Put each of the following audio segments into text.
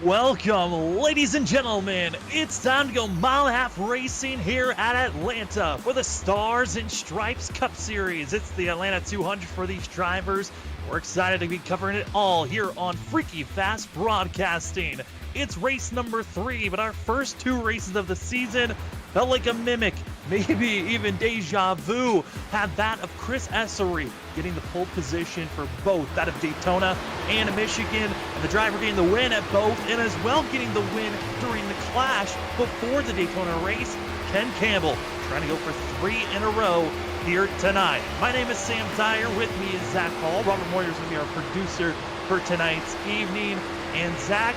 Welcome, ladies and gentlemen. It's time to go mile-and-a-half racing here at Atlanta for the Stars and Stripes Cup Series. It's the Atlanta 200 for these drivers. We're excited to be covering it all here on Freaky Fast Broadcasting. It's race number 3, but our first 2 races of the season felt like a mimic maybe even deja vu, had that of Chris Essery getting the pole position for both that of Daytona and Michigan, and the driver getting the win at both, and as well getting the win during the clash before the Daytona race. Ken Campbell trying to go for 3 in a row here tonight. My name is Sam Dyer. With me is Zach Hall. Robert Moyer is going to be our producer for tonight's evening. And Zach,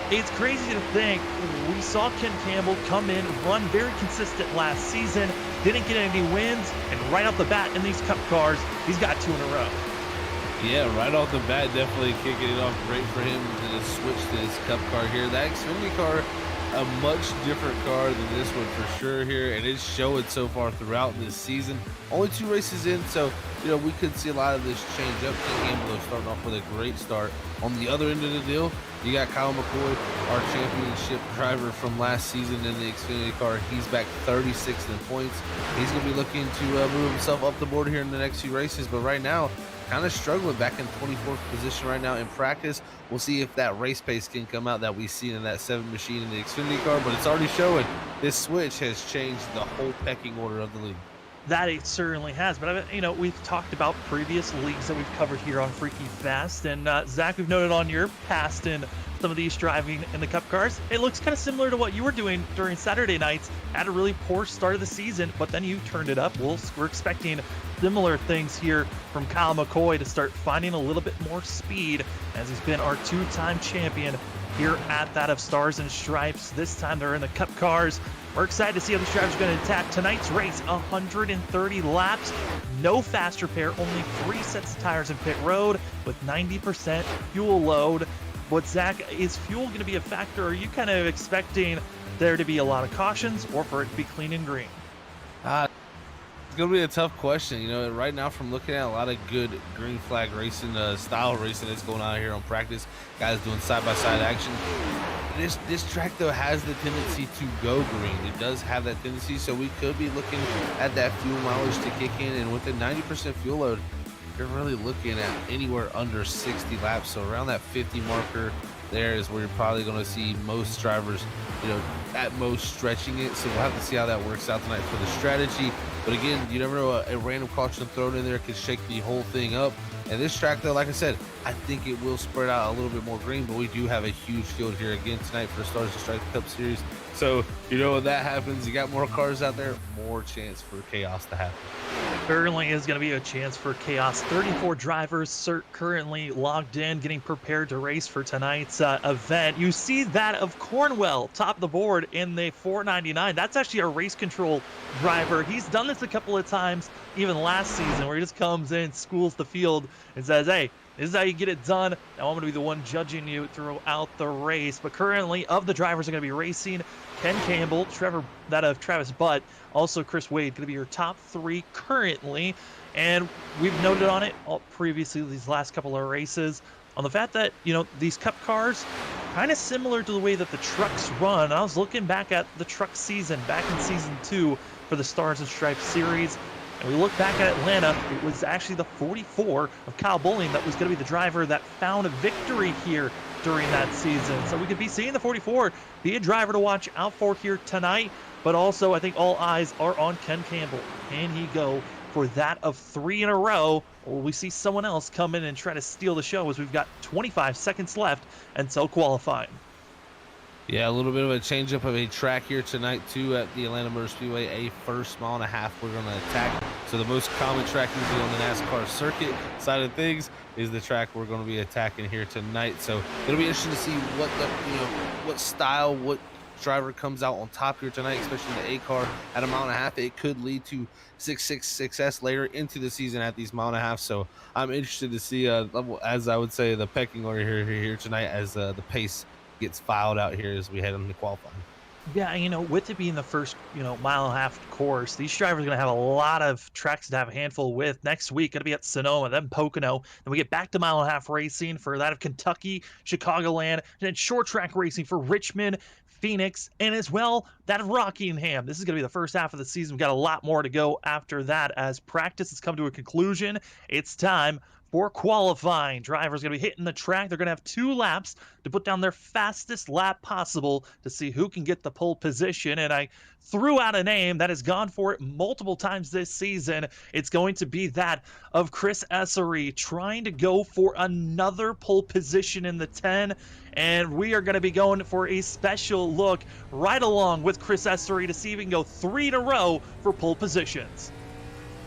it's crazy to think we saw Ken Campbell come in, run very consistent last season, didn't get any wins, and right off the bat in these Cup cars, he's got 2 in a row. Yeah, right off the bat, definitely kicking it off great for him to switch to his Cup car here. That Xfinity car, a much different car than this one for sure here, and it's showing so far throughout this season. Only 2 races in, so we could see a lot of this change up. Ken Campbell starting off with a great start. On the other end of the deal, you got Kyle McCoy, our championship driver from last season in the Xfinity car. He's back 36th in points. He's going to be looking to move himself up the board here in the next few races, but right now, kind of struggling back in 24th position right now in practice. We'll see if that race pace can come out that we've seen in that 7 machine in the Xfinity car, but it's already showing this switch has changed the whole pecking order of the league. That it certainly has, but we've talked about previous leagues that we've covered here on Freaky Fast, and Zach, we've noted on your past in some of these driving in the Cup cars, it looks kind of similar to what you were doing during Saturday nights. Had a really poor start of the season, but then you turned it up. We're expecting similar things here from Kyle McCoy to start finding a little bit more speed, as he's been our 2-time champion here at that of Stars and Stripes. This time they're in the Cup cars. We're excited to see how these drivers are going to attack tonight's race. 130 laps, no fast repair, only 3 sets of tires in pit road with 90% fuel load. But Zach, is fuel going to be a factor? Are you kind of expecting there to be a lot of cautions or for it to be clean and green? It's going to be a tough question. Right now from looking at a lot of good green flag racing, style racing that's going on here on practice, guys doing side-by-side action. This track, though, has the tendency to go green. It does have that tendency, so we could be looking at that fuel mileage to kick in, and with the 90% fuel load, you're really looking at anywhere under 60 laps, so around that 50 marker there is where you're probably going to see most drivers, at most stretching it. So we'll have to see how that works out tonight for the strategy. But again, you never know, a random caution thrown in there could shake the whole thing up. And this track, though, like I said, I think it will spread out a little bit more green, but we do have a huge field here again tonight for the Stars and Stripes Cup Series. So, when that happens, you got more cars out there, more chance for chaos to happen. Certainly is going to be a chance for chaos. 34 drivers currently logged in, getting prepared to race for tonight's event. You see that of Cornwell, top of the board in the 499. That's actually a race control driver. He's done this a couple of times, even last season, where he just comes in, schools the field, and says, hey, this is how you get it done. Now I'm going to be the one judging you throughout the race. But currently, of the drivers are going to be racing, Ken Campbell, Travis Butt, also Chris Wade, going to be your top 3 currently. And we've noted on it previously these last couple of races on the fact that, these Cup cars, kind of similar to the way that the trucks run. I was looking back at the truck season, back in season 2 for the Stars and Stripes series. And we look back at Atlanta, it was actually the 44 of Kyle Bowling that was going to be the driver that found a victory here during that season. So we could be seeing the 44 be a driver to watch out for here tonight. But also, I think all eyes are on Ken Campbell. Can he go for that of 3 in a row? Or will we see someone else come in and try to steal the show, as we've got 25 seconds left until qualifying? Yeah, a little bit of a change-up of a track here tonight, too, at the Atlanta Motor Speedway. A first mile and a half we're going to attack. So the most common track usually on the NASCAR circuit side of things is the track we're going to be attacking here tonight. So it'll be interesting to see what what style, what driver comes out on top here tonight, especially in the A car at a mile and a half. It could lead to success later into the season at these mile and a half. So I'm interested to see, as I would say, the pecking order here tonight as the pace gets filed out here as we head into qualifying. Yeah, with it being the first, mile and a half course, these drivers are going to have a lot of tracks to have a handful with. Next week, going to be at Sonoma, then Pocono. Then we get back to mile and a half racing for that of Kentucky, Chicagoland, and then short track racing for Richmond, Phoenix, and as well that of Rockingham. This is going to be the first half of the season. We've got a lot more to go after that as practice has come to a conclusion. It's time For qualifying, drivers going to be hitting the track. They're going to have 2 laps to put down their fastest lap possible to see who can get the pole position. And I threw out a name that has gone for it multiple times this season. It's going to be that of Chris Essery trying to go for another pole position in the 10. And we are going to be going for a special look right along with Chris Essery to see if we can go 3 in a row for pole positions.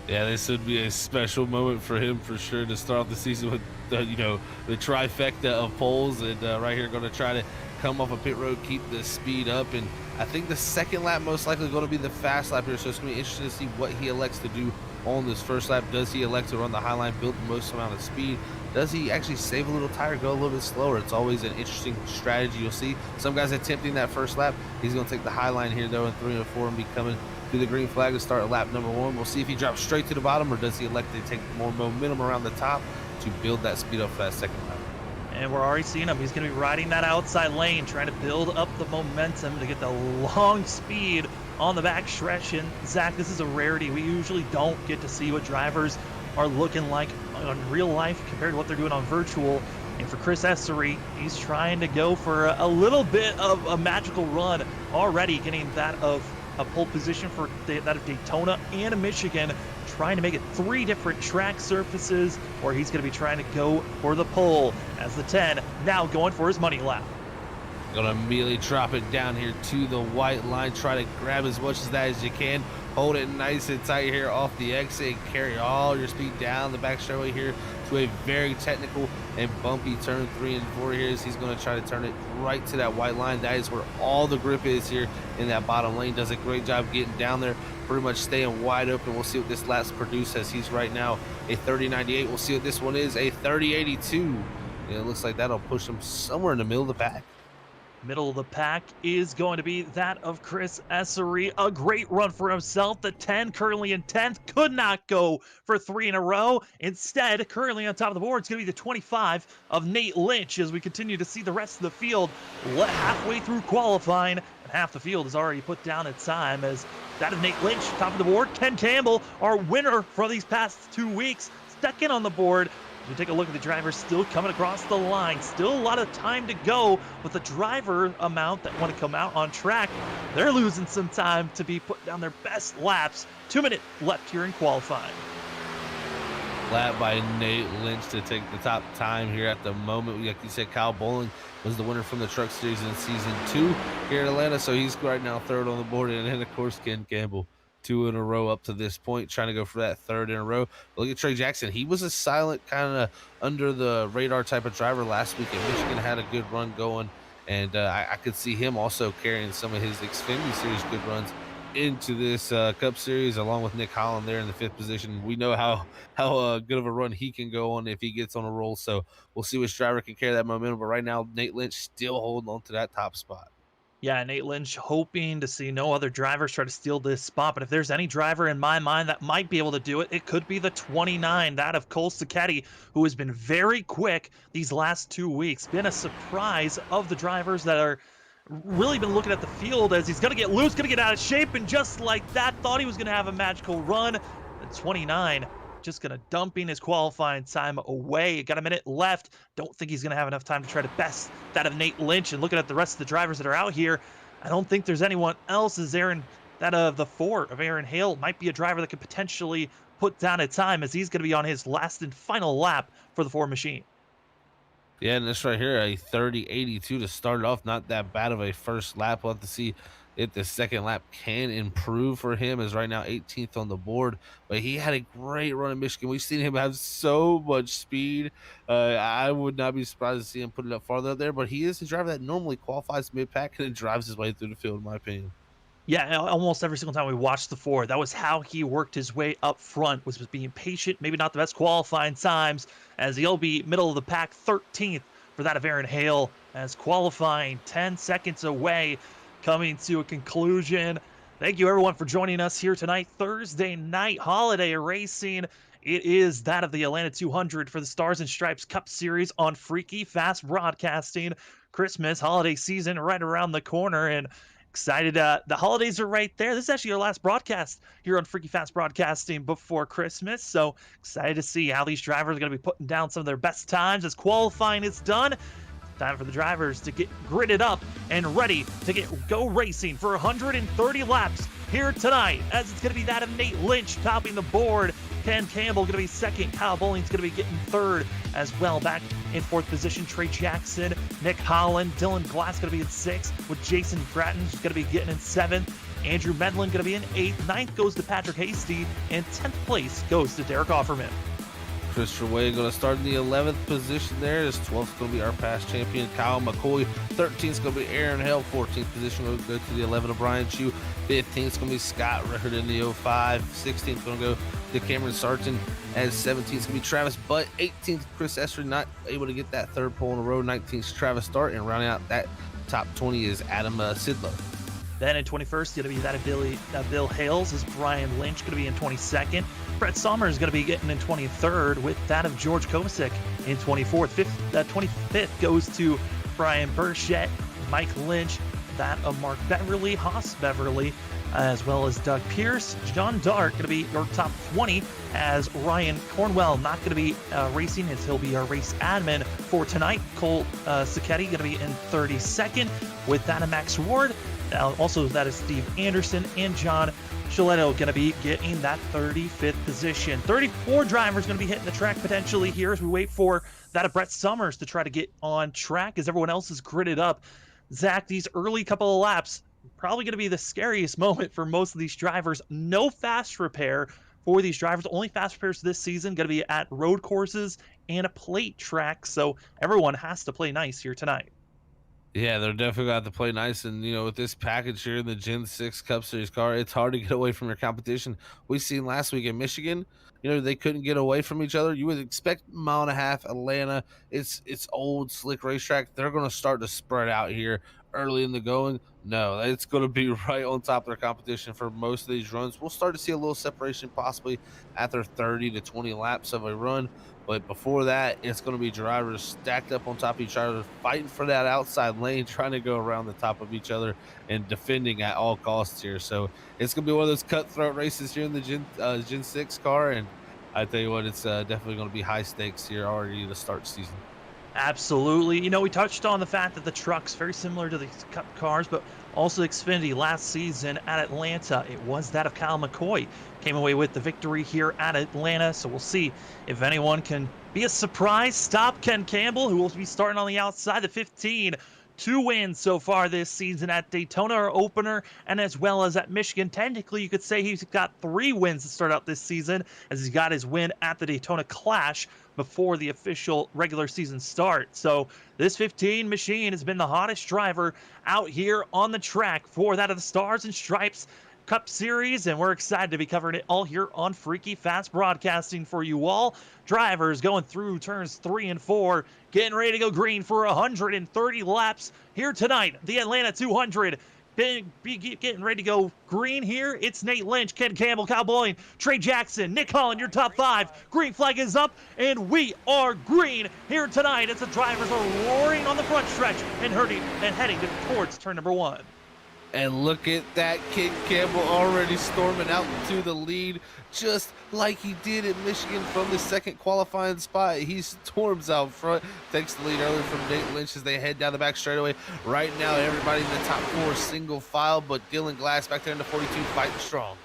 Yeah, this would be a special moment for him for sure to start off the season with the trifecta of poles, and right here going to try to come off a pit road, keep the speed up, and I think the second lap most likely going to be the fast lap here. So it's going to be interesting to see what he elects to do on this first lap. Does he elect to run the high line, build the most amount of speed? Does he actually save a little tire, go a little bit slower? It's always an interesting strategy. You'll see some guys attempting that first lap. He's going to take the high line here though in 3 and 4 and be coming through the green flag to start lap number 1. We'll see if he drops straight to the bottom or does he elect to take more momentum around the top to build that speed up for that second lap. And we're already seeing him. He's going to be riding that outside lane, trying to build up the momentum to get the long speed on the back stretch. And Zach, this is a rarity. We usually don't get to see what drivers are looking like on real life compared to what they're doing on virtual. And for Chris Essery, he's trying to go for a little bit of a magical run already, getting that of a pole position for that of Daytona and Michigan, trying to make it 3 different track surfaces where he's going to be trying to go for the pole as the 10 now going for his money lap. Gonna immediately drop it down here to the white line, try to grab as much of that as you can, hold it nice and tight here off the exit, carry all your speed down the back straightaway here to a very technical and bumpy turn 3 and 4 here as he's going to try to turn it right to that white line. That is where all the grip is here in that bottom lane. Does a great job getting down there, pretty much staying wide open. We'll see what this lap's produce as he's right now a 30.98. We'll see what this one is, a 30.82. It looks like that'll push him somewhere in the middle of the pack. Middle of the pack is going to be that of Chris Essery. A great run for himself. The 10 currently in 10th. Could not go for 3 in a row. Instead, currently on top of the board, it's going to be the 25 of Nate Lynch as we continue to see the rest of the field halfway through qualifying. And half the field is already put down at time as that of Nate Lynch, top of the board. Ken Campbell, our winner for these past 2 weeks, second on the board. We take a look at the drivers still coming across the line. Still a lot of time to go with the driver amount that want to come out on track. They're losing some time to be putting down their best laps. 2 minutes left here in qualifying. Lap by Nate Lynch to take the top time here at the moment. Like you said, Kyle Bowling was the winner from the Truck Series in Season 2 here in Atlanta. So he's right now 3rd on the board. And then, of course, Ken Campbell. 2 in a row up to this point, trying to go for that 3rd in a row. But look at Trey Jackson. He was a silent, kind of under the radar type of driver last week, and Michigan had a good run going. And I could see him also carrying some of his Xfinity Series good runs into this Cup Series, along with Nick Holland there in the 5th position. We know how good of a run he can go on if he gets on a roll. So we'll see which driver can carry that momentum. But right now, Nate Lynch still holding on to that top spot. Yeah, Nate Lynch hoping to see no other drivers try to steal this spot. But if there's any driver in my mind that might be able to do it, it could be the 29, that of Cole Sacchetti, who has been very quick these last 2 weeks. Been a surprise of the drivers that are really been looking at the field as he's going to get loose, going to get out of shape. And just like that, thought he was going to have a magical run. The 29 just going to dumping his qualifying time away. Got a minute left. Don't think he's going to have enough time to try to best that of Nate Lynch. And looking at the rest of the drivers that are out here, I don't think there's anyone else as Aaron, that of the 4 of Aaron Hale might be a driver that could potentially put down a time as he's going to be on his last and final lap for the Ford machine. Yeah, and this right here, a 30.82 to start it off. Not that bad of a first lap. We'll have to see if the second lap can improve for him, as right now 18th on the board. But he had a great run in Michigan. We've seen him have so much speed. I would not be surprised to see him put it up farther there. But he is a driver that normally qualifies mid-pack and then drives his way through the field, in my opinion. Yeah, almost every single time we watched the Ford, that was how he worked his way up front, was being patient, maybe not the best qualifying times, as he'll be middle of the pack, 13th for that of Aaron Hale, as qualifying 10 seconds away, coming to a conclusion. Thank you, everyone, for joining us here tonight, Thursday night holiday racing. It is that of the Atlanta 200 for the Stars and Stripes Cup Series on Freaky Fast Broadcasting. Christmas holiday season right around the corner, and Excited. The holidays are right there. This is actually our last broadcast here on Freaky Fast Broadcasting before Christmas. So excited to see how these drivers are going to be putting down some of their best times as qualifying is done. Time for the drivers to get gridded up and ready to go racing for 130 laps here tonight, as it's going to be that of Nate Lynch topping the board. Ken Campbell going to be second. Kyle Bowling's going to be getting third as well. Back in fourth position, Trey Jackson, Nick Holland, Dylan Glass going to be in sixth, with Jason Gratton going to be getting in seventh. Andrew Medlin going to be in eighth. Ninth goes to Patrick Hasty, and 10th place goes to Derek Offerman. Christopher Wade going to start in the 11th position there. His 12th going to be our past champion, Kyle McCoy. 13th going to be Aaron Hell. 14th position going to go to the 11 of Brian Chu. 15th going to be Scott Rickard in the 05. 16th going to go to Cameron Sarton. As 17th going to be Travis Butt. 18th, Chris Esser, not able to get that third pole in a row. 19th, Travis Start. And rounding out that top 20 is Adam Sidlow. Then in 21st, going to be that of Bill Hales, is Brian Lynch going to be in 22nd. Brett Summers is going to be getting in 23rd, with that of George Kovacic in 24th. 25th goes to Brian Burchett, Mike Lynch, that of Mark Beverly, Haas Beverly, as well as Doug Pierce. John Dart going to be your top 20, as Ryan Cornwell not going to be racing, as he'll be our race admin for tonight. Cole Sacchetti going to be in 32nd, with that of Max Ward. Also, that is Steve Anderson and John Chiletto going to be getting that 35th position. 34 drivers going to be hitting the track potentially here as we wait for that of Brett Summers to try to get on track as everyone else is gridded up. Zach, these early couple of laps probably going to be the scariest moment for most of these drivers. No fast repair for these drivers. Only fast repairs this season going to be at road courses and a plate track. So everyone has to play nice here tonight. Yeah, they're definitely going to have to play nice. And, with this package here in the Gen 6 Cup Series car, it's hard to get away from your competition. We seen last week in Michigan, they couldn't get away from each other. You would expect mile and a half, Atlanta. It's old, slick racetrack. They're going to start to spread out here early in the going. No, it's going to be right on top of their competition for most of these runs. We'll start to see a little separation possibly after 30 to 20 laps of a run. But before that, it's going to be drivers stacked up on top of each other, fighting for that outside lane, trying to go around the top of each other and defending at all costs here. So it's going to be one of those cutthroat races here in the Gen 6 car. And I tell you what, it's definitely going to be high stakes here already to start season. Absolutely. We touched on the fact that the truck's very similar to the Cup cars, but also Xfinity last season at Atlanta. It was that of Kyle McCoy. Came away with the victory here at Atlanta, so we'll see if anyone can be a surprise. Stop Ken Campbell, who will be starting on the outside. The 15, 2 wins so far this season at Daytona, our opener, and as well as at Michigan. Technically, you could say he's got 3 wins to start out this season, as he's got his win at the Daytona Clash before the official regular season start. So this 15 machine has been the hottest driver out here on the track for that of the Stars and Stripes Cup Series, and we're excited to be covering it all here on Freaky Fast Broadcasting for you all. Drivers going through turns 3 and 4, getting ready to go green for 130 laps here tonight. The Atlanta 200. Getting ready to go green here. It's Nate Lynch, Ken Campbell, Kyle Bowling, Trey Jackson, Nick Holland, your top 5. Green flag is up, and we are green here tonight as the drivers are roaring on the front stretch and heading towards turn number 1. And look at that, Ken Campbell already storming out to the lead, just like he did in Michigan from the second qualifying spot. He storms out front, takes the lead earlier from Nate Lynch as they head down the back straightaway. Right now, everybody in the top 4 single file, but Dylan Glass back there in the 42 fighting strong.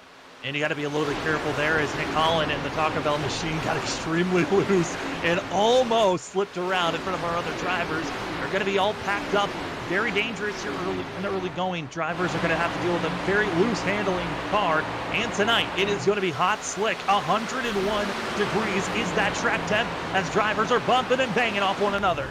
And you got to be a little bit careful there as Nick Holland and the Taco Bell machine got extremely loose and almost slipped around in front of our other drivers. They're going to be all packed up. Very dangerous here in the early going. Drivers are going to have to deal with a very loose handling car. And tonight, it is going to be hot, slick. 101 degrees is that track temp as drivers are bumping and banging off one another.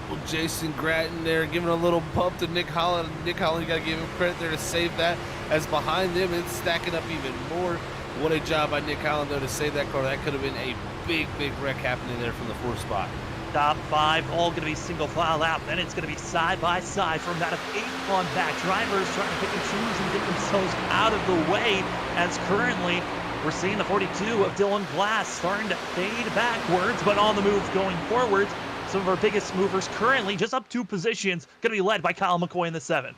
Well, Jason Gratton there giving a little bump to Nick Holland. Nick Holland, you got to give him credit there to save that, as behind them it's stacking up even more. What a job by Nick Holland, though, to save that car. That could have been a big wreck happening there from the 4th spot. Top 5 all going to be single file out. Then it's going to be side by side from that of 8 on back. Drivers trying to pick and choose and get themselves out of the way, as currently we're seeing the 42 of Dylan Glass starting to fade backwards, but on the move going forwards. Some of our biggest movers currently just up 2 positions, going to be led by Kyle McCoy in the 7.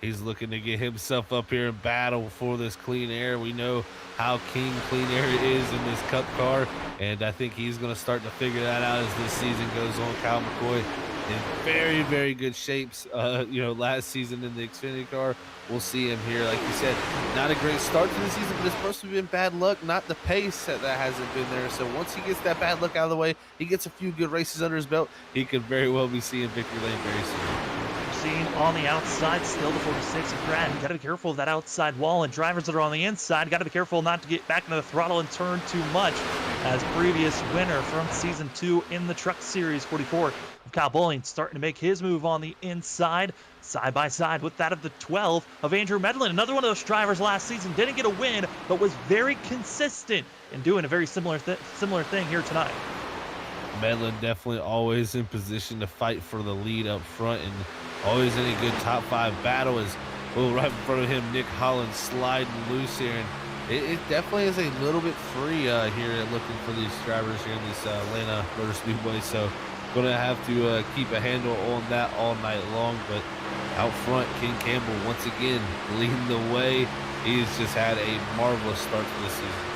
He's looking to get himself up here and battle for this clean air. We know how king clean air is in this cup car, and I think he's going to start to figure that out as this season goes on. Kyle McCoy in very, very good shapes, last season in the Xfinity car. We'll see him here. Like you said, not a great start to the season, but it's supposed to be been bad luck, not the pace that hasn't been there. So once he gets that bad luck out of the way, he gets a few good races under his belt, he could very well be seeing victory lane very soon. Seen on the outside, still the 46 of Grant. Got to be careful of that outside wall, and drivers that are on the inside got to be careful not to get back into the throttle and turn too much. As previous winner from season 2 in the Truck Series, 44 of Kyle Bowling, starting to make his move on the inside, side by side with that of the 12 of Andrew Medlin. Another one of those drivers last season didn't get a win, but was very consistent in doing a very similar thing here tonight. Medlin definitely always in position to fight for the lead up front, and always in a good top 5 battle. Is right in front of him, Nick Holland sliding loose here, and it definitely is a little bit free here looking for these drivers here in this Atlanta Motor Speedway. So gonna have to keep a handle on that all night long. But out front, King Campbell once again leading the way. He's just had a marvelous start to the season.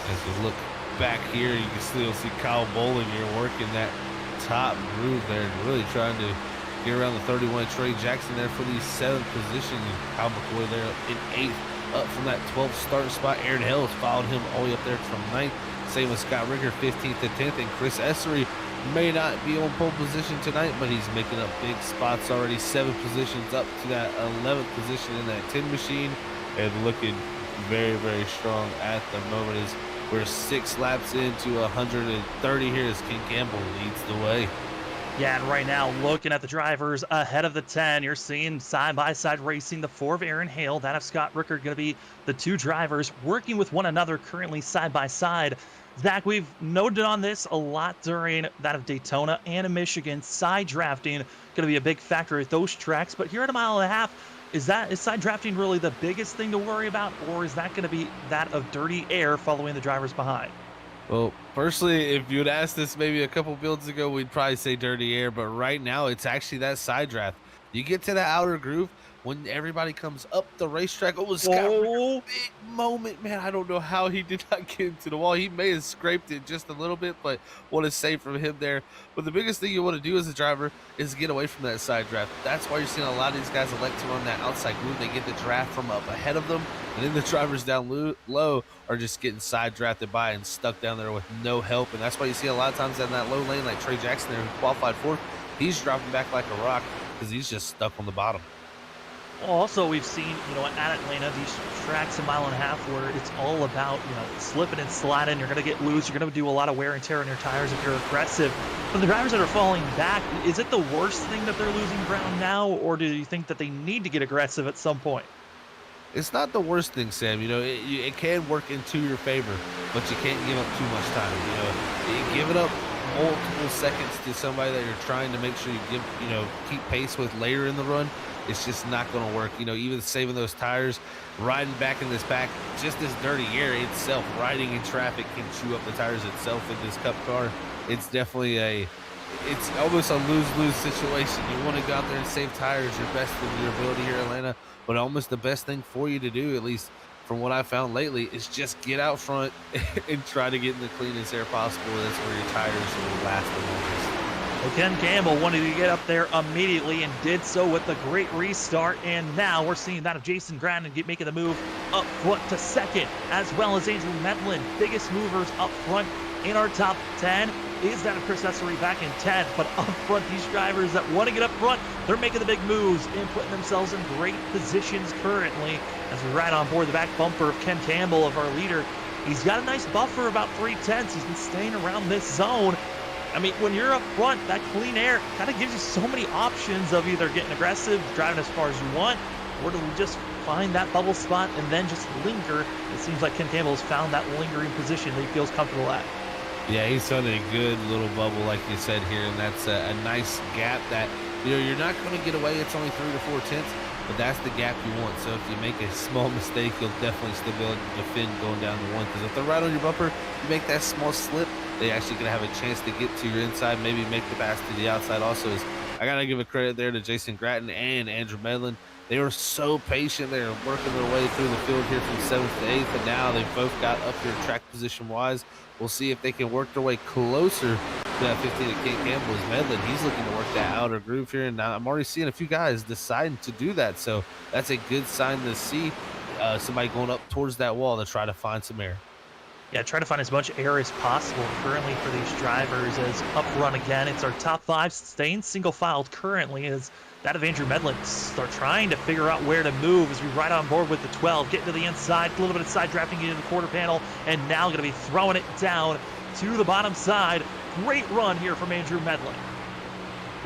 As we look back here, you can still see Kyle Bowling here working that top groove there and really trying to get around the 31. Trey Jackson there for the 7th position. Kyle McCoy there in 8th, up from that 12th starting spot. Aaron Hill has followed him all the way up there from 9th. Same with Scott Ricker, 15th to 10th. And Chris Essery may not be on pole position tonight, but he's making up big spots already. 7 positions up to that 11th position in that 10 machine, and looking very, very strong at the moment. As we're 6 laps into 130 here as King Campbell leads the way. Yeah, and right now, looking at the drivers ahead of the 10, you're seeing side-by-side racing. The 4 of Aaron Hale, that of Scott Ricker, going to be the 2 drivers working with one another currently side-by-side. Zach, we've noted on this a lot during that of Daytona and in Michigan. Side drafting going to be a big factor at those tracks, but here at 1.5 miles, is side drafting really the biggest thing to worry about, or is that going to be that of dirty air following the drivers behind? Well, personally, if you would ask this maybe a couple builds ago, we'd probably say dirty air, but right now it's actually that side draft. You get to the outer groove when everybody comes up the racetrack. Oh, Scott Ricker, big moment, man. I don't know how he did not get into the wall. He may have scraped it just a little bit, but what a save from him there. But the biggest thing you want to do as a driver is get away from that side draft. That's why you're seeing a lot of these guys elect to run that outside groove. They get the draft from up ahead of them, and then the drivers down low are just getting side drafted by and stuck down there with no help. And that's why you see a lot of times in that low lane, like Trey Jackson there, who qualified 4th, he's dropping back like a rock because he's just stuck on the bottom. Also, we've seen, at Atlanta, these tracks 1.5 miles where it's all about, slipping and sliding. You're going to get loose. You're going to do a lot of wear and tear on your tires if you're aggressive. For the drivers that are falling back, is it the worst thing that they're losing ground now, or do you think that they need to get aggressive at some point? It's not the worst thing, Sam. It can work into your favor, but you can't give up too much time. Giving up multiple seconds to somebody that you're trying to make sure you keep pace with later in the run, it's just not going to work. Even saving those tires, riding back in this pack, just this dirty air itself, riding in traffic can chew up the tires itself in this cup car. It's definitely it's almost a lose-lose situation. You want to go out there and save tires your best of your ability here in Atlanta, but almost the best thing for you to do, at least from what I've found lately, is just get out front and try to get in the cleanest air possible. That's where your tires will last the longest. Well, Ken Campbell wanted to get up there immediately and did so with a great restart. And now we're seeing that of Jason Grandin making the move up front to 2nd, as well as Andrew Medlin. Biggest movers up front in our top 10 is that of Chris Essery back in 10th. But up front, these drivers that want to get up front, they're making the big moves and putting themselves in great positions currently. As we ride on board the back bumper of Ken Campbell, of our leader, he's got a nice buffer, about 3/10. He's been staying around this zone. I mean, when you're up front, that clean air kind of gives you so many options of either getting aggressive, driving as far as you want, or to just find that bubble spot and then just linger. It seems like Ken Campbell has found that lingering position that he feels comfortable at. Yeah, he's found a good little bubble, like you said here, and that's a nice gap that, you're not going to get away. It's only 3 to 4 tenths, but that's the gap you want. So if you make a small mistake, you'll definitely still be able to defend going down to 1, because if they're right on your bumper, you make that small slip, they actually gonna have a chance to get to your inside, maybe make the pass to the outside. Also, is I gotta give a credit there to Jason Gratton and Andrew Medlin. They were so patient. They were working their way through the field here from 7th to 8th, and now they've both got up here track position wise. We'll see if they can work their way closer to that 15 at Kate Campbell is Medlin. He's looking to work that outer groove here, and I'm already seeing a few guys deciding to do that. So that's a good sign to see somebody going up towards that wall to try to find some air. Yeah, try to find as much air as possible currently for these drivers as up run again. It's our top 5 staying single filed currently as that of Andrew Medlin. Start trying to figure out where to move as we ride on board with the 12, getting to the inside, a little bit of side drafting into the quarter panel, and now going to be throwing it down to the bottom side. Great run here from Andrew Medlin.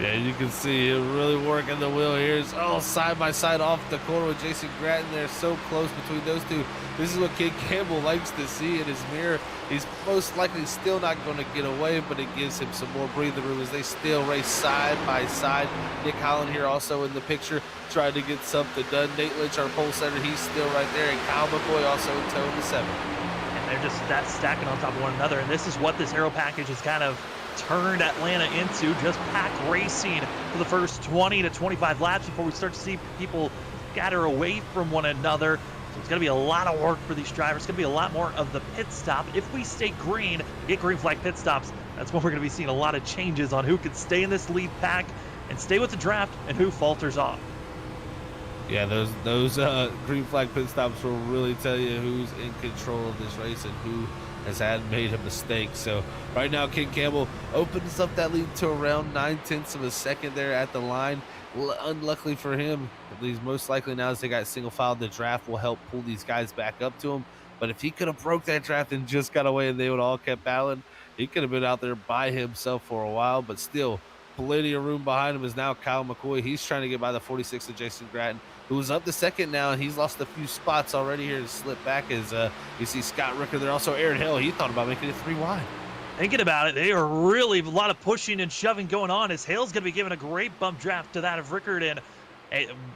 Yeah, you can see him really working the wheel here. It's all side by side off the corner with Jason Gratton. They're so close between those two. This is what Kid Campbell likes to see in his mirror. He's most likely still not going to get away, but it gives him some more breathing room as they still race side by side. Nick Holland here also in the picture, trying to get something done. Nate Lynch, our pole setter, he's still right there. And Kyle McCoy also in tow in the 7. And they're just stacking on top of one another. And this is what this aero package has kind of turned Atlanta into, just pack racing for the first 20 to 25 laps before we start to see people scatter away from one another. So it's going to be a lot of work for these drivers. It's going to be a lot more of the pit stop. If we stay green, get green flag pit stops, that's when we're going to be seeing a lot of changes on who can stay in this lead pack and stay with the draft and who falters off. Yeah, those green flag pit stops will really tell you who's in control of this race and who has made a mistake. So right now, King Campbell opens up that lead to around 9/10 of a second there at the line. Unluckily for him, he's most likely now as they got single file, the draft will help pull these guys back up to him. But if he could have broke that draft and just got away and they would all kept battling, he could have been out there by himself for a while. But still, plenty of room behind him is now Kyle McCoy. He's trying to get by the 46 of Jason Gratton, who was up to second now, and he's lost a few spots already here to slip back as you see Scott Ricker there. Also, Aaron Hill, he thought about making it 3 wide. Thinking about it, they are really a lot of pushing and shoving going on as Hale's going to be giving a great bump draft to that of Rickard. And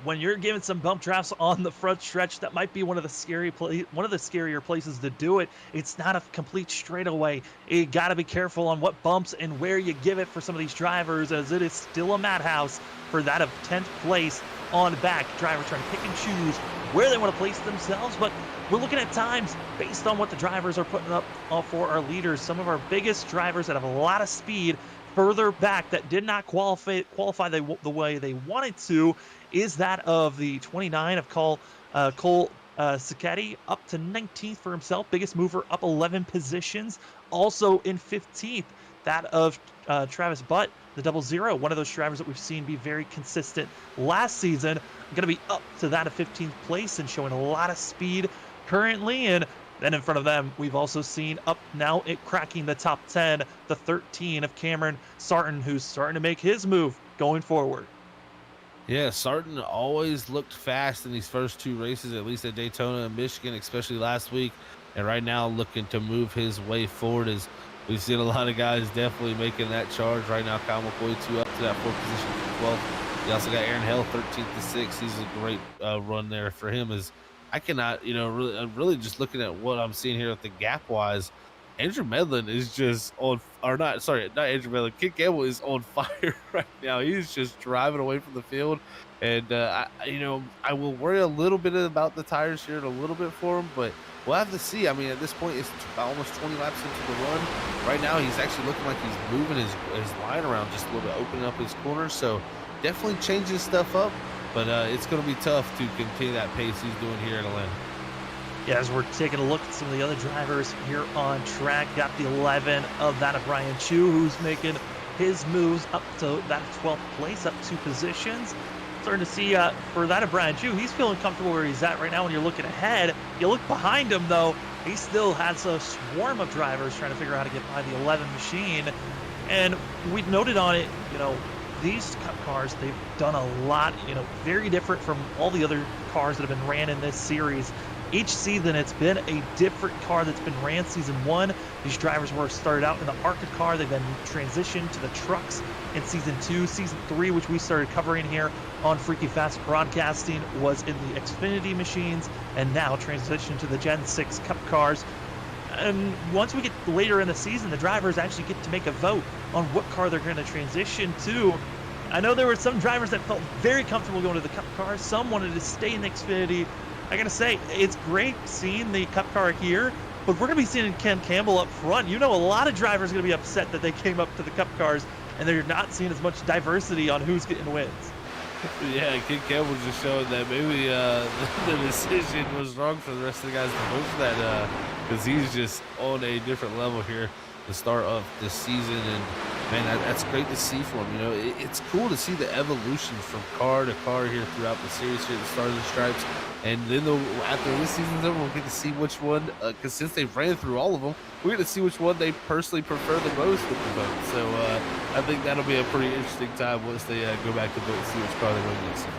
when you're giving some bump drafts on the front stretch, that might be one of the scarier places to do it. It's not a complete straightaway. You got to be careful on what bumps and where you give it for some of these drivers, as it is still a madhouse for that of 10th place on back. Drivers trying to pick and choose where they want to place themselves, but we're looking at times based on what the drivers are putting up for our leaders. Some of our biggest drivers that have a lot of speed further back that did not qualify the way they wanted to is that of the 29 of Cole Sacchetti, up to 19th for himself. Biggest mover up 11 positions. Also in 15th, that of Travis Butt, the 00, one of those drivers that we've seen be very consistent last season, going to be up to that of 15th place and showing a lot of speed currently. And then in front of them, we've also seen up now it cracking the top 10, the 13 of Cameron Sarton, who's starting to make his move going forward. Yeah, Sarton always looked fast in these first 2 races, at least at Daytona and Michigan, especially last week. And right now looking to move his way forward as we've seen a lot of guys definitely making that charge. Right now, Kyle McCoy 2 up to that 4th position for 12th. You also got Aaron Hill 13th to 6th. He's a great run there for him. As I cannot, really just looking at what I'm seeing here with the gap wise, Andrew Medlin is just on, or not, sorry, not Andrew Medlin. Kid Campbell is on fire right now. He's just driving away from the field. And, I will worry a little bit about the tires here and a little bit for him, but we'll have to see. I mean, at this point, it's almost 20 laps into the run. Right now, he's actually looking like he's moving his line around just a little bit, opening up his corners. So definitely changing stuff up, but it's going to be tough to continue that pace he's doing here in Atlanta. Yeah, as we're taking a look at some of the other drivers here on track, got the 11 of that of Ryan Chu, who's making his moves up to that 12th place, up 2 positions. Starting to see for that of Brian Chu, he's feeling comfortable where he's at right now. When you're looking ahead, you look behind him though, he still has a swarm of drivers trying to figure out how to get by the 11 machine. And we noted on it, these Cup cars, they've done a lot, very different from all the other cars that have been ran in this series. Each season, it's been a different car that's been ran. Season 1, these drivers were started out in the ARCA car. They've been transitioned to the trucks in Season 2. Season 3, which we started covering here on Freaky Fast Broadcasting, was in the Xfinity machines, and now transitioned to the Gen 6 Cup cars. And once we get later in the season, the drivers actually get to make a vote on what car they're going to transition to. I know there were some drivers that felt very comfortable going to the Cup car. Some wanted to stay in the Xfinity. I got to say, it's great seeing the Cup car here, but we're going to be seeing Ken Campbell up front. You know, a lot of drivers are going to be upset that they came up to the Cup cars and they're not seeing as much diversity on who's getting wins. Yeah, Ken Campbell just showing that maybe the decision was wrong for the rest of the guys to vote for that, because he's just on a different level here the start of this season. And man, that's great to see for him. You know, it's cool to see the evolution from car to car here throughout the series here at the start of the stripes. And then after this season's over, we'll get to see which one, because since they've ran through all of them, we're going to see which one they personally prefer the most with the vote. So I think that'll be a pretty interesting time once they go back to vote and see which car they run next season.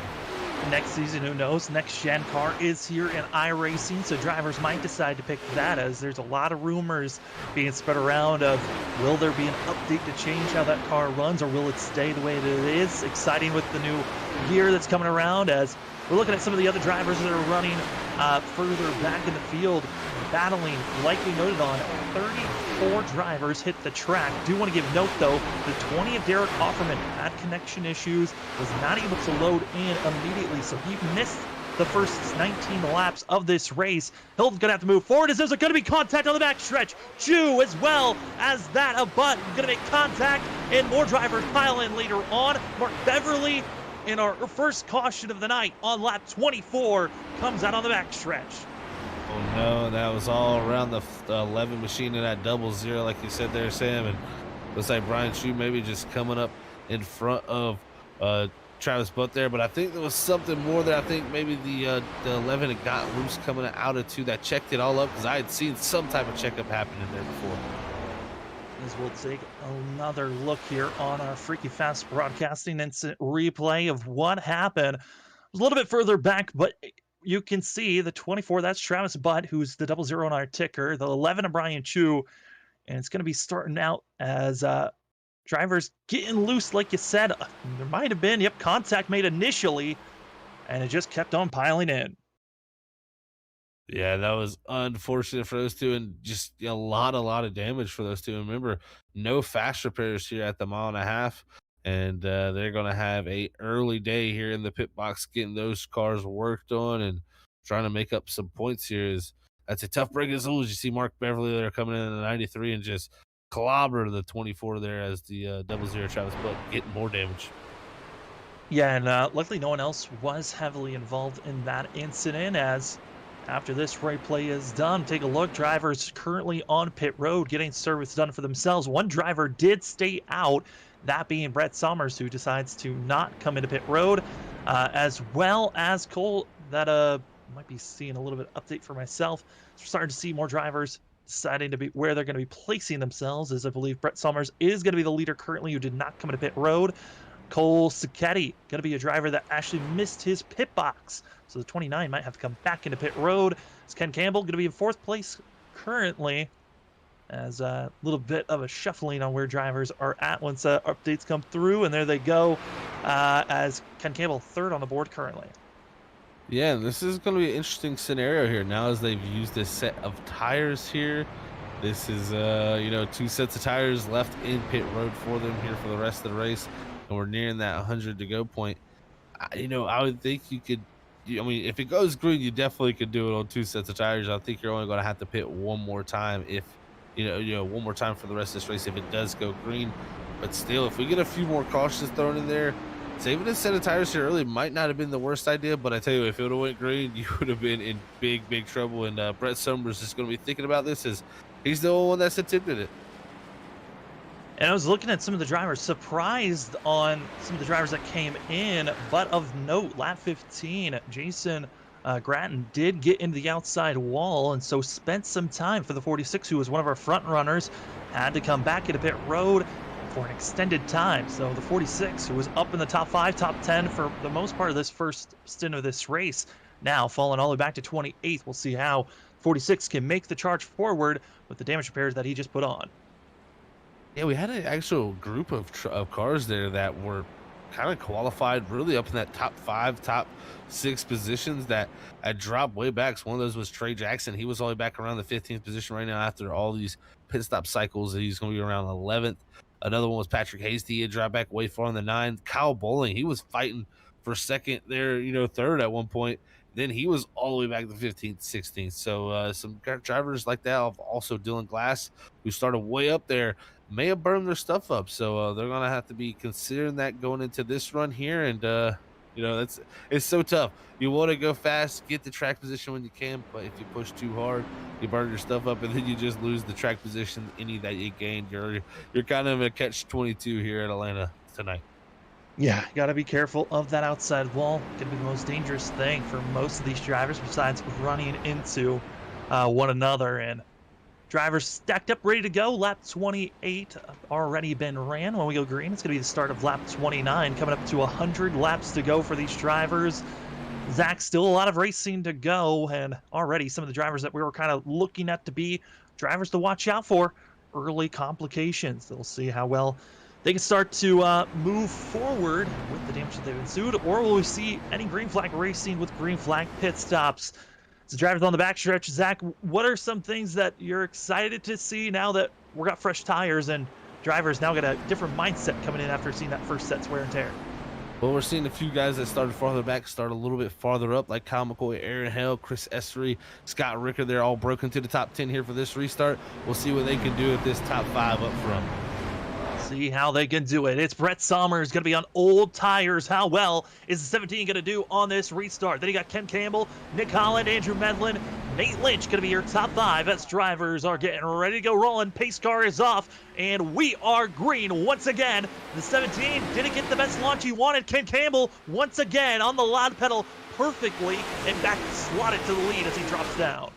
Next season, who knows? Next gen car is here in iRacing, so drivers might decide to pick that, as there's a lot of rumors being spread around of will there be an update to change how that car runs, or will it stay the way that it is? Exciting with the new gear that's coming around, as we're looking at some of the other drivers that are running further back in the field, battling, like we noted on, 34 drivers hit the track. Do want to give note, though, the 20 of Derek Offerman had connection issues, was not able to load in immediately, so he missed the first 19 laps of this race. Hilton's going to have to move forward, as there's going to be contact on the backstretch. Chu, as well as that of Butt, going to make contact, and more drivers pile in later on. Mark Beverly, in our first caution of the night on lap 24, comes out on the backstretch. Oh no, that was all around the 11 machine in that 00, like you said there, Sam. And looks like Brian Chu maybe just coming up in front of Travis Butt there. But I think there was something more there. I think maybe the 11 had got loose coming out of 2 that checked it all up, because I had seen some type of checkup happening there before. As we'll take another look here on our Freaky Fast Broadcasting instant replay of what happened. It was a little bit further back, but you can see the 24, that's Travis Butt, who's the 00 on our ticker, the 11 of Brian Chu, and it's going to be starting out as drivers getting loose, like you said. There might have been, contact made initially, and it just kept on piling in. Yeah, that was unfortunate for those two, and just a lot of damage for those two. And remember, no fast repairs here at the 1.5 miles, and they're going to have a early day here in the pit box, getting those cars worked on and trying to make up some points here. That's a tough break as always. You see Mark Beverly there coming in the 93 and just clobber the 24 there, as the 00 Travis Butt getting more damage. Yeah, and luckily no one else was heavily involved in that incident, as after this replay is done, take a look. Drivers currently on pit road getting service done for themselves. One driver did stay out, that being Brett Somers, who decides to not come into pit road, as well as Cole, that might be seeing a little bit of update for myself. So we're starting to see more drivers deciding to be where they're going to be placing themselves, as I believe Brett Somers is going to be the leader currently, who did not come into pit road. Cole Sacchetti, going to be a driver that actually missed his pit box, so the 29 might have to come back into pit road. It's Ken Campbell, going to be in 4th place currently, as a little bit of a shuffling on where drivers are at once updates come through, and there they go, as Ken Campbell 3rd on the board currently. Yeah, this is going to be an interesting scenario here now, as they've used this set of tires here. This is, 2 sets of tires left in pit road for them here for the rest of the race, and we're nearing that 100 to go point. I would think you could, if it goes green, you definitely could do it on 2 sets of tires. I think you're only going to have to pit one more time if, one more time for the rest of this race if it does go green. But still, if we get a few more cautions thrown in there, saving a set of tires here early might not have been the worst idea. But I tell you, if it would have went green, you would have been in big trouble. And Brett Somers is going to be thinking about this, as he's the only one that's attempted it. And I was looking at some of the drivers, surprised on some of the drivers that came in, but of note, lap 15, Jason Gratton did get into the outside wall, and so spent some time for the 46, who was one of our front runners, had to come back into pit road for an extended time. So the 46, who was up in the top 5, top 10 for the most part of this first stint of this race, now falling all the way back to 28th. We'll see how 46 can make the charge forward with the damage repairs that he just put on. Yeah, we had an actual group of cars there that were kind of qualified really up in that top 5, top 6 positions that had dropped way back. So one of those was Trey Jackson. He was only back around the 15th position right now after all these pit stop cycles. He's going to be around 11th. Another one was Patrick Hasty. He had dropped back way far on the 9th. Kyle Bowling, he was fighting for second there, third at one point. Then he was all the way back to 15th, 16th. So some drivers like that, also Dylan Glass, who started way up there, may have burned their stuff up. So they're going to have to be considering that going into this run here. And, it's so tough. You want to go fast, get the track position when you can, but if you push too hard, you burn your stuff up, and then you just lose the track position, any that you gained. You're kind of in a catch-22 here at Atlanta tonight. Yeah, got to be careful of that outside wall. Going to be the most dangerous thing for most of these drivers besides running into one another. And drivers stacked up, ready to go. Lap 28 already been ran. When we go green, it's going to be the start of lap 29, coming up to 100 laps to go for these drivers. Zach, still a lot of racing to go, and already some of the drivers that we were kind of looking at to be drivers to watch out for, early complications. They'll see how well they can start to move forward with the damage that they've ensued, or will we see any green flag racing with green flag pit stops? So drivers on the backstretch, Zach, what are some things that you're excited to see now that we got fresh tires and drivers now got a different mindset coming in after seeing that first set's wear and tear? Well, we're seeing a few guys that started farther back start a little bit farther up, like Kyle McCoy, Aaron Hale, Chris Essery, Scott Ricker. They're all broken to the top 10 here for this restart. We'll see what they can do at this top 5 up front. See how they can do it. It's Brett Somers going to be on old tires. How well is the 17 going to do on this restart? Then you got Ken Campbell, Nick Holland, Andrew Medlin, Nate Lynch going to be your top 5 as drivers are getting ready to go rolling. Pace car is off, and we are green once again. The 17 didn't get the best launch he wanted. Ken Campbell once again on the loud pedal perfectly and back slotted to the lead as he drops down.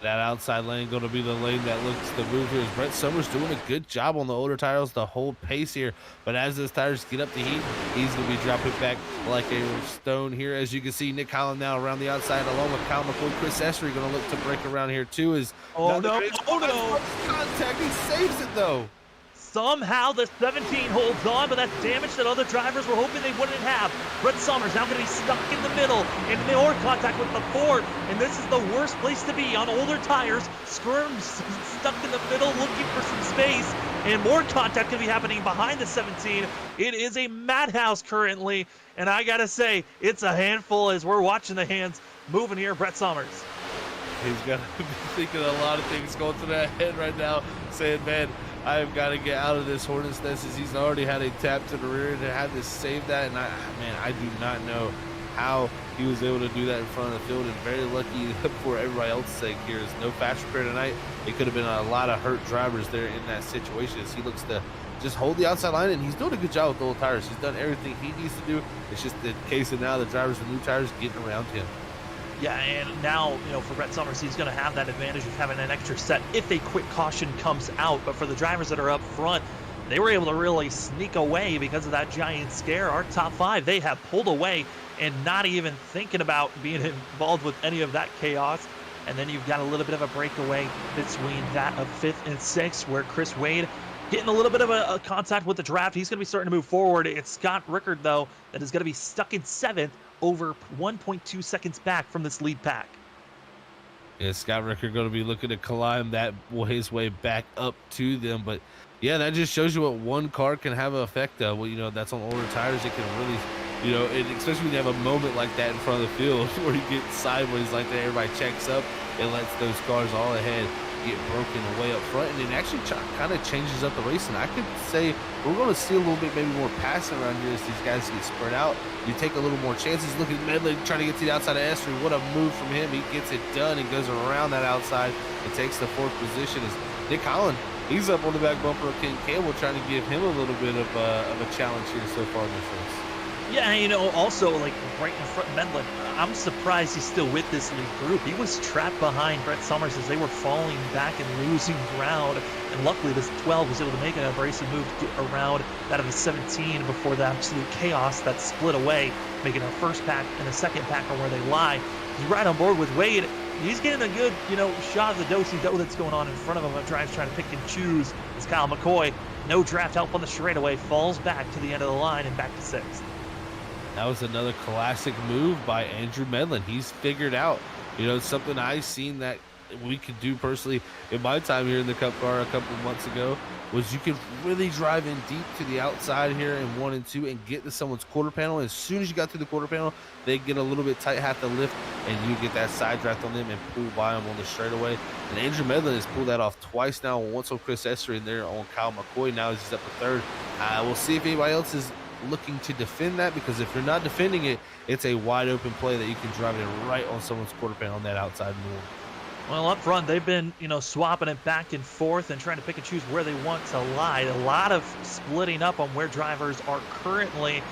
That outside lane going to be the lane that looks to move here. Brett Somers doing a good job on the older tires to hold pace here. But as those tires get up to heat, he's going to be dropping back like a stone here. As you can see, Nick Holland now around the outside along with Kyle McCoy. Chris Essery going to look to break around here too. Contact. He saves it though. Somehow the 17 holds on, but that's damage that other drivers were hoping they wouldn't have. Brett Somers now going to be stuck in the middle in more contact with the Ford, and this is the worst place to be on older tires. Skirm's stuck in the middle looking for some space, and more contact going to be happening behind the 17. It is a madhouse currently, and I got to say, it's a handful as we're watching the hands moving here. Brett Somers. He's got to be thinking a lot of things going through that head right now, saying, man, I've got to get out of this hornet's nest, as he's already had a tap to the rear and had to save that. And I do not know how he was able to do that in front of the field, and very lucky for everybody else's sake here. Is no fast repair tonight. It could have been a lot of hurt drivers there in that situation, as he looks to just hold the outside line, and he's doing a good job with the old tires. He's done everything he needs to do. It's just the case of now the drivers with new tires getting around him. Yeah, and now, for Brett Somers, he's going to have that advantage of having an extra set if a quick caution comes out. But for the drivers that are up front, they were able to really sneak away because of that giant scare. Our top 5, they have pulled away and not even thinking about being involved with any of that chaos. And then you've got a little bit of a breakaway between that of 5th and 6th, where Chris Wade getting a little bit of a contact with the draft. He's going to be starting to move forward. It's Scott Rickard, though, that is going to be stuck in 7th, over 1.2 seconds back from this lead pack. Yeah, Scott Ricker going to be looking to climb his way back up to them. But yeah, that just shows you what one car can have an effect of. Well, that's on older tires. It can really, especially when you have a moment like that in front of the field where you get sideways like that, everybody checks up, it lets those cars all ahead get broken away up front, and it actually kind of changes up the racing. I could say we're going to see a little bit maybe more passing around here as these guys get spread out. You take a little more chances. Look at Medley trying to get to the outside of Essery. What a move from him. He gets it done and goes around that outside and takes the 4th position. As Nick Holland, he's up on the back bumper of Ken Campbell, trying to give him a little bit of a challenge here so far in this race. Yeah, also, like, right in front of Medlin, I'm surprised he's still with this lead group. He was trapped behind Brett Summers as they were falling back and losing ground, and luckily this 12 was able to make an abrasive move to get around that of the 17 before the absolute chaos that split away, making our first pack and the second pack are where they lie. He's right on board with Wade. He's getting a good, shot of the do-si-do that's going on in front of him. Drives trying to pick and choose as Kyle McCoy, no draft help on the straightaway, falls back to the end of the line and back to sixth. That was another classic move by Andrew Medlin. He's figured out, something I seen that we could do personally in my time here in the Cup car a couple of months ago was you could really drive in deep to the outside here in 1 and 2 and get to someone's quarter panel. As soon as you got to the quarter panel, they get a little bit tight, have to lift, and you get that side draft on them and pull by them on the straightaway. And Andrew Medlin has pulled that off twice now. Once on Chris Esser in there on Kyle McCoy. Now he's up to third. We'll see if anybody else is looking to defend that, because if you're not defending it, it's a wide open play that you can drive it right on someone's quarter panel on that outside move. Well, up front, they've been, swapping it back and forth and trying to pick and choose where they want to lie. A lot of splitting up on where drivers are currently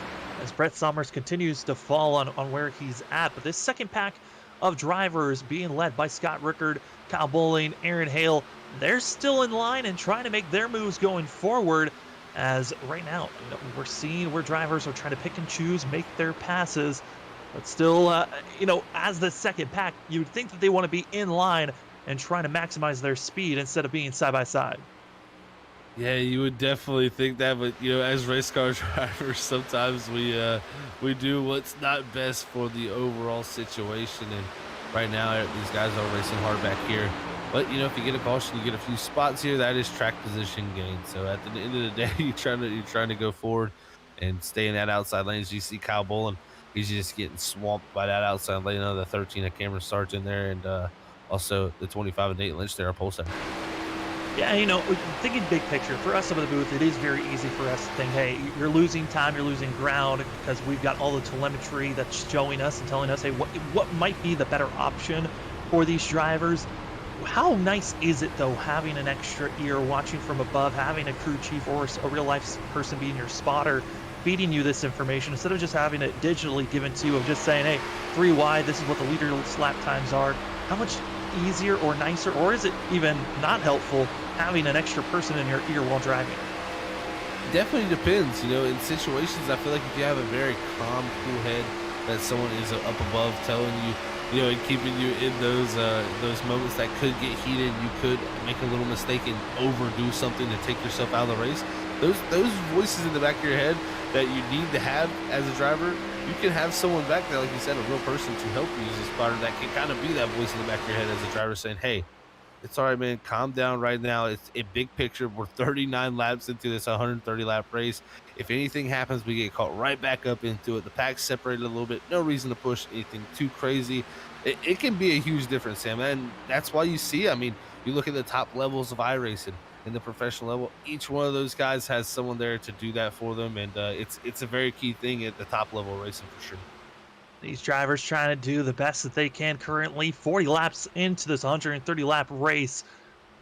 as Brett Summers continues to fall on where he's at. But this second pack of drivers being led by Scott Rickard, Kyle Bowling, Aaron Hale, they're still in line and trying to make their moves going forward. As right now, we're seeing where drivers are trying to pick and choose, make their passes, but still, as the second pack, you would think that they want to be in line and trying to maximize their speed instead of being side by side. Yeah, you would definitely think that, but as race car drivers, sometimes we do what's not best for the overall situation. And right now, these guys are racing hard back here. But if you get a caution, you get a few spots here. That is track position gain. So at the end of the day, you're trying to go forward and stay in that outside lane. As you see Kyle Bolin, he's just getting swamped by that outside lane. The 13 of Cameron Sarge in there, and also the 25 of Nate Lynch there, our pole center. Yeah, thinking big picture, for us up at the booth, it is very easy for us to think, hey, you're losing time, you're losing ground, because we've got all the telemetry that's showing us and telling us, hey, what might be the better option for these drivers. How nice is it, though, having an extra ear watching from above, having a crew chief or a real-life person being your spotter, feeding you this information instead of just having it digitally given to you of just saying, hey, 3 wide, this is what the leader lap times are. How much easier or nicer, or is it even not helpful, having an extra person in your ear while driving? Definitely depends. In situations, I feel like if you have a very calm, cool head that someone is up above telling you, and keeping you in those moments that could get heated, you could make a little mistake and overdo something to take yourself out of the race. Those voices in the back of your head that you need to have as a driver, you can have someone back there, like you said, a real person to help you as a spotter that can kind of be that voice in the back of your head as a driver saying, hey, it's all right, man. Calm down right now. It's a big picture. We're 39 laps into this 130 lap race. If anything happens, we get caught right back up into it. The pack's separated a little bit. No reason to push anything too crazy. It can be a huge difference, Sam. And that's why you see, you look at the top levels of iRacing in the professional level. Each one of those guys has someone there to do that for them. And it's a very key thing at the top level of racing for sure. These drivers trying to do the best that they can currently. 40 laps into this 130-lap race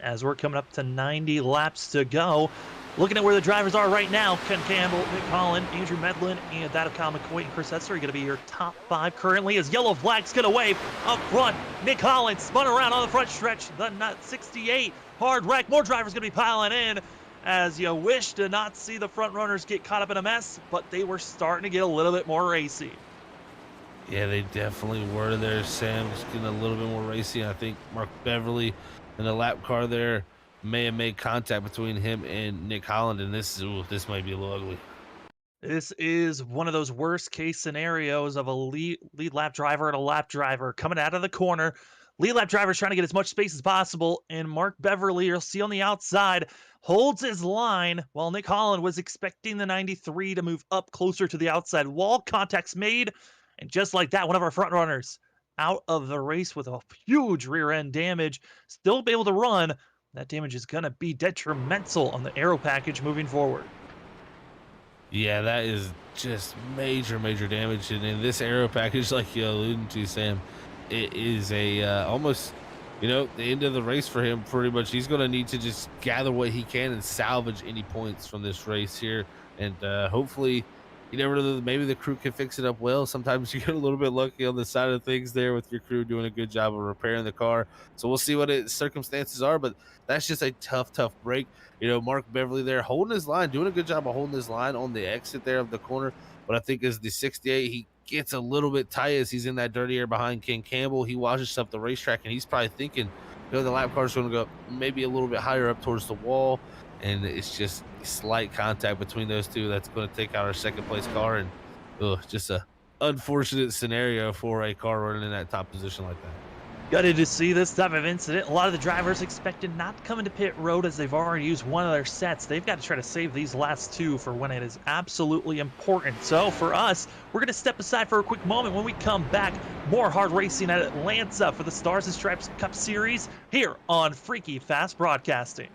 as we're coming up to 90 laps to go. Looking at where the drivers are right now, Ken Campbell, Nick Holland, Andrew Medlin, and that of Kyle McCoy and Chris Esser are going to be your top 5 currently as yellow flags going to wave up front. Nick Holland spun around on the front stretch, the 68, hard wreck. More drivers going to be piling in as you wish to not see the front runners get caught up in a mess, but they were starting to get a little bit more racy. Yeah, they definitely were there, Sam. Just getting a little bit more racy. I think Mark Beverly in the lap car there may have made contact between him and Nick Holland, and this might be a little ugly. This is one of those worst case scenarios of a lead lap driver and a lap driver coming out of the corner. Lead lap driver is trying to get as much space as possible, and Mark Beverly, you'll see on the outside, holds his line while Nick Holland was expecting the 93 to move up closer to the outside. Wall contacts made, and just like that, one of our front runners out of the race with a huge rear end damage. Still be able to run. That damage is going to be detrimental on the aero package moving forward. Yeah, that is just major damage. And in this aero package, like you alluded to, Sam, it is almost, the end of the race for him pretty much. He's going to need to just gather what he can and salvage any points from this race here. And hopefully you never know, maybe the crew can fix it up well. Sometimes you get a little bit lucky on the side of things there with your crew doing a good job of repairing the car. So we'll see what its circumstances are, but that's just a tough break. Mark Beverly there holding his line, doing a good job of holding his line on the exit there of the corner. But I think as the 68, he gets a little bit tight as he's in that dirty air behind Ken Campbell. He watches up the racetrack and he's probably thinking, the lap car is going to go maybe a little bit higher up towards the wall, and it's just slight contact between those two that's going to take out our second place car, and just a unfortunate scenario for a car running in that top position like that. Gutted to see this type of incident. A lot of the drivers expected not to come into pit road as they've already used one of their sets. They've got to try to save these last two for when it is absolutely important. So for us, we're going to step aside for a quick moment. When we come back, more hard racing at Atlanta for the Stars and Stripes Cup Series here on Freaky Fast Broadcasting.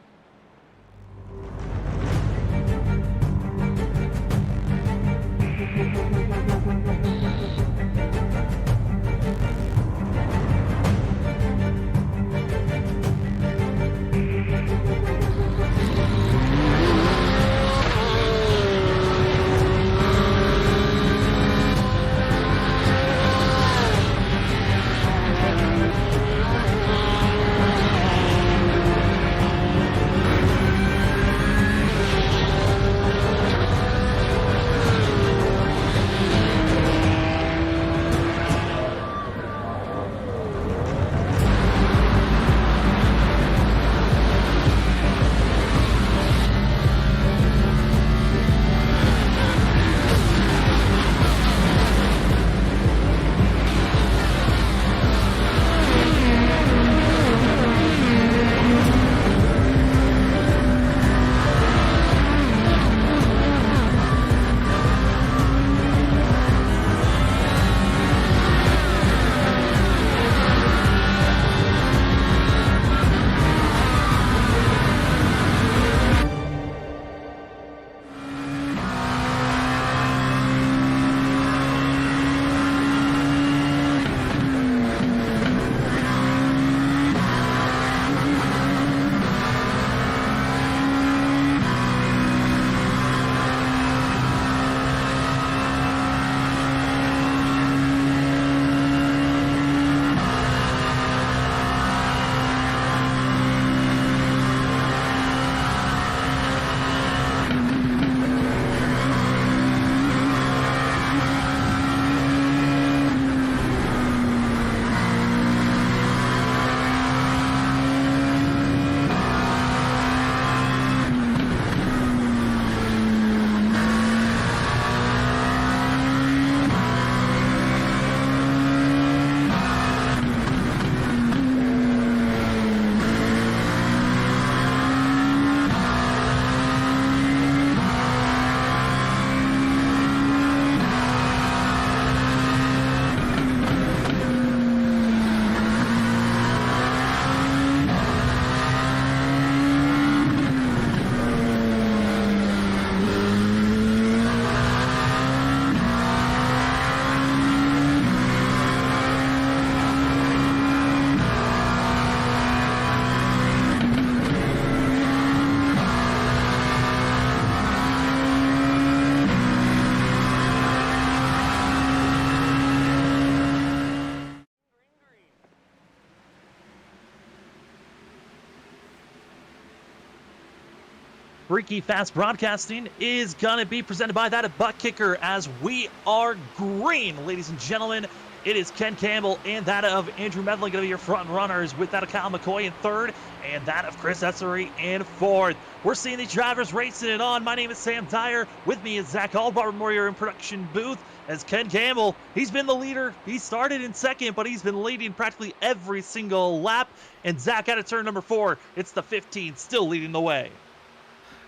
Freaky Fast Broadcasting is going to be presented by that of ButtKicker as we are green, ladies and gentlemen. It is Ken Campbell and that of Andrew Medley going to be your front runners, with that of Kyle McCoy in third and that of Chris Essery in fourth. We're seeing these drivers racing it on. My name is Sam Dyer. With me is Zach Albarmore in production booth. As Ken Campbell, he's been the leader. He started in second, but he's been leading practically every single lap. And Zach out of turn number 4. It's the 15, still leading the way.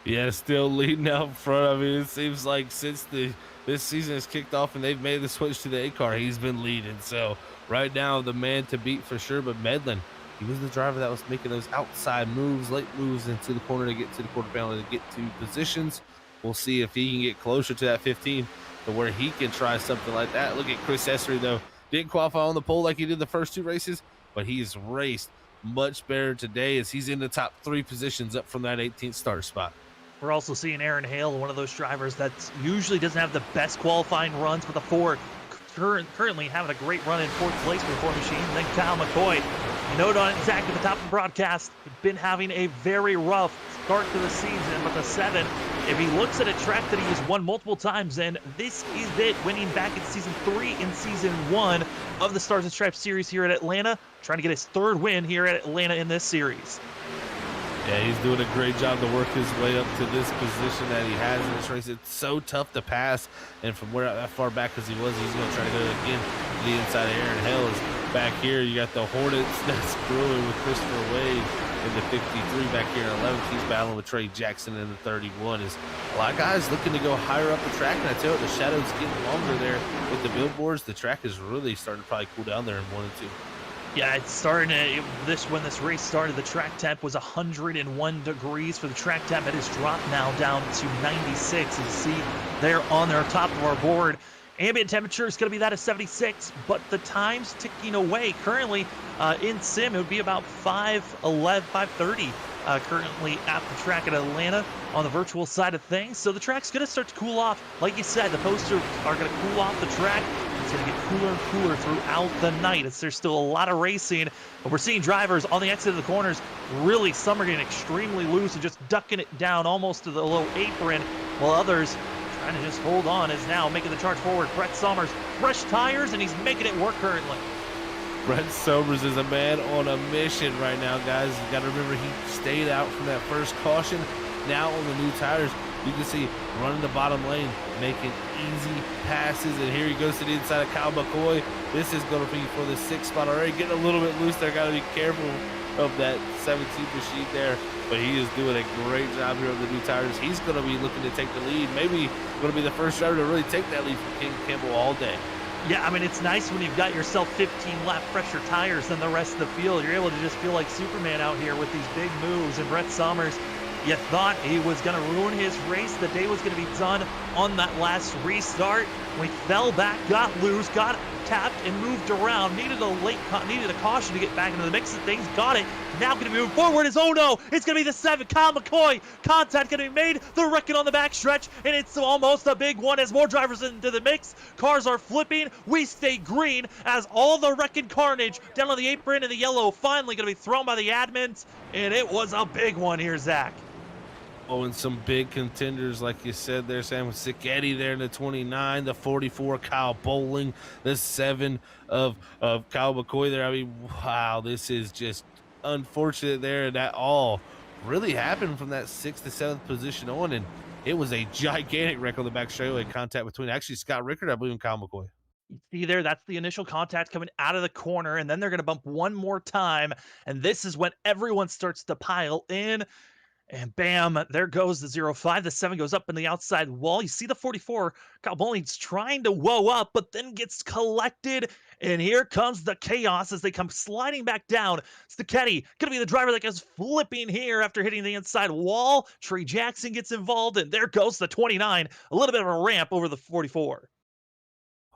Yeah, still leading out front. I mean, it seems like since this season has kicked off and they've made the switch to the A car, he's been leading. So right now, the man to beat for sure. But Medlin, he was the driver that was making those outside moves, late moves into the corner to get to the quarter panel to get to positions. We'll see if he can get closer to that 15 to where he can try something like that. Look at Chris Essery, though. Didn't qualify on the pole like he did the first 2 races, but he's raced much better today as he's in the top 3 positions up from that 18th start spot. We're also seeing Aaron Hale, one of those drivers that usually doesn't have the best qualifying runs, but the four currently having a great run in fourth place for the four machine. And then Kyle McCoy, you noted on it, Zach, at the top of the broadcast, been having a very rough start to the season, but the seven, if he looks at a track that he has won multiple times, and this is it, winning back in season 3 and season 1 of the Stars and Stripes series here at Atlanta, trying to get his third win here at Atlanta in this series. Yeah, he's doing a great job to work his way up to this position that he has in this race. It's so tough to pass, and from where that far back as he was, he's going to try to go again to the inside of Aaron Hale. Is back here. You got the Hornets that's brewing with Christopher Wade in the 53 back here in 11th. He's battling with Trey Jackson in the 31. Is a lot of guys looking to go higher up the track, and I tell you what, the shadows getting longer there with the billboards. The track is really starting to probably cool down there in 1 and 2. Yeah, it's starting to, when this race started, the track temp was 101 degrees for the track temp. It has dropped now down to 96. As you see there on their top of our board. Ambient temperature is going to be that of 76, but the time's ticking away. Currently, in sim, it would be about 5:30 currently at the track at Atlanta on the virtual side of things. So the track's going to start to cool off. Like you said, the posters are going to cool off the track. It's going to get cooler and cooler throughout the night. There's still a lot of racing, but we're seeing drivers on the exit of the corners. Really, some are getting extremely loose and just ducking it down almost to the low apron, while others trying to just hold on is now making the charge forward. Brett Somers, fresh tires, and he's making it work currently. Brett Somers is a man on a mission right now, guys. You got to remember he stayed out from that first caution. Now on the new tires, you can see running the bottom lane, making easy passes, and here he goes to the inside of Kyle McCoy. This is going to be for the 6th spot already. Getting a little bit loose there. Got to be careful of that 17th machine there, but he is doing a great job here on the new tires. He's going to be looking to take the lead. Maybe going to be the first driver to really take that lead from King Campbell all day. Yeah, I mean, it's nice when you've got yourself 15 lap fresher tires than the rest of the field. You're able to just feel like Superman out here with these big moves. And Brett Somers, you thought he was going to ruin his race. The day was going to be done on that last restart. When he fell back, got loose, got tapped, and moved around. Needed a caution to get back into the mix of things. Got it. Now going to move forward is, oh no, it's going to be the 7, Kyle McCoy. Contact going to be made. They're wrecking on the backstretch, and it's almost a big one as more drivers into the mix. Cars are flipping. We stay green as all the wrecking carnage down on the apron, and the yellow finally going to be thrown by the admins, and it was a big one here, Zach. Oh, and some big contenders, like you said there, Sam, with Signup there in the 29, the 44, Kyle Bowling, the 7 of Kyle McCoy there. I mean, wow, this is just unfortunate there, and that all really happened from that 6th to 7th position on, and it was a gigantic wreck on the back straightaway contact between actually Scott Rickard, I believe, and Kyle McCoy. You see there, that's the initial contact coming out of the corner, and then they're going to bump one more time, and this is when everyone starts to pile in. And bam, there goes the 0-5. The 7 goes up in the outside wall. You see the 44. Kyle Bowling's trying to whoa up, but then gets collected. And here comes the chaos as they come sliding back down. Sticchetti going to be the driver that goes flipping here after hitting the inside wall. Trey Jackson gets involved, and there goes the 29. A little bit of a ramp over the 44.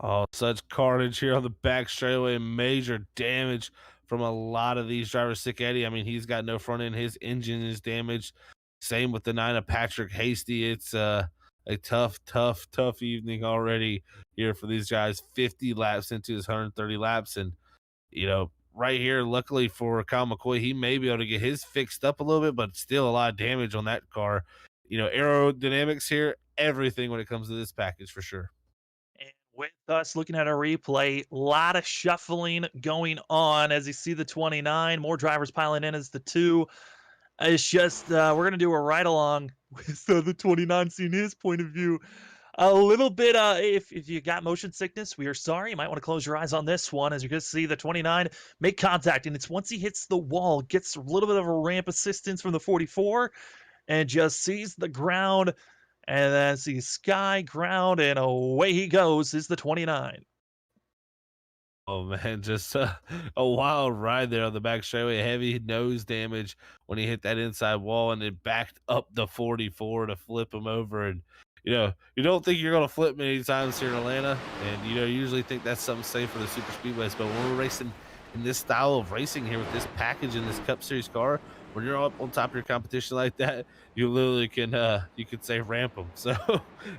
Oh, such carnage here on the back straightaway. Major damage from a lot of these drivers. Signup, I mean, he's got no front end. His engine is damaged. Same with the 9 of Patrick Hasty. It's a tough evening already here for these guys. 50 laps into his 130 laps. And, you know, right here, luckily for Kyle McCoy, he may be able to get his fixed up a little bit, but still a lot of damage on that car. You know, aerodynamics here, everything when it comes to this package for sure. And with us looking at a replay, a lot of shuffling going on as you see the 29. More drivers piling in as the 2. It's just, we're going to do a ride along with the 29, seeing his point of view. A little bit, if you got motion sickness, we are sorry. You might want to close your eyes on this one as you're going to see the 29 make contact. And it's once he hits the wall, gets a little bit of a ramp assistance from the 44 and just sees the ground. And then sees sky, ground, and away he goes is the 29. Oh, man, just a wild ride there on the back straightaway. Heavy nose damage when he hit that inside wall, and it backed up the 44 to flip him over. And, you know, you don't think you're going to flip many times here in Atlanta, and, you know, you usually think that's something safe for the super speedways. But when we're racing in this style of racing here with this package in this Cup Series car, when you're up on top of your competition like that, you literally can you could say ramp them. So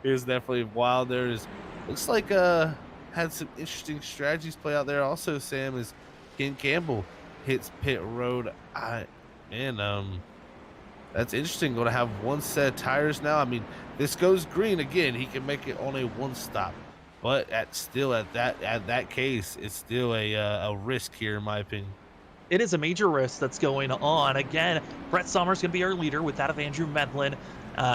it was definitely wild. There's looks like had some interesting strategies play out there. Also, Sam is Ken Campbell hits pit road. I man, that's interesting. Going to have one set of tires now. I mean, this goes green again. He can make it on a one stop, but at that case, it's still a risk here, in my opinion. It is a major risk that's going on. Again, Brett Summers going to be our leader with that of Andrew Medlin.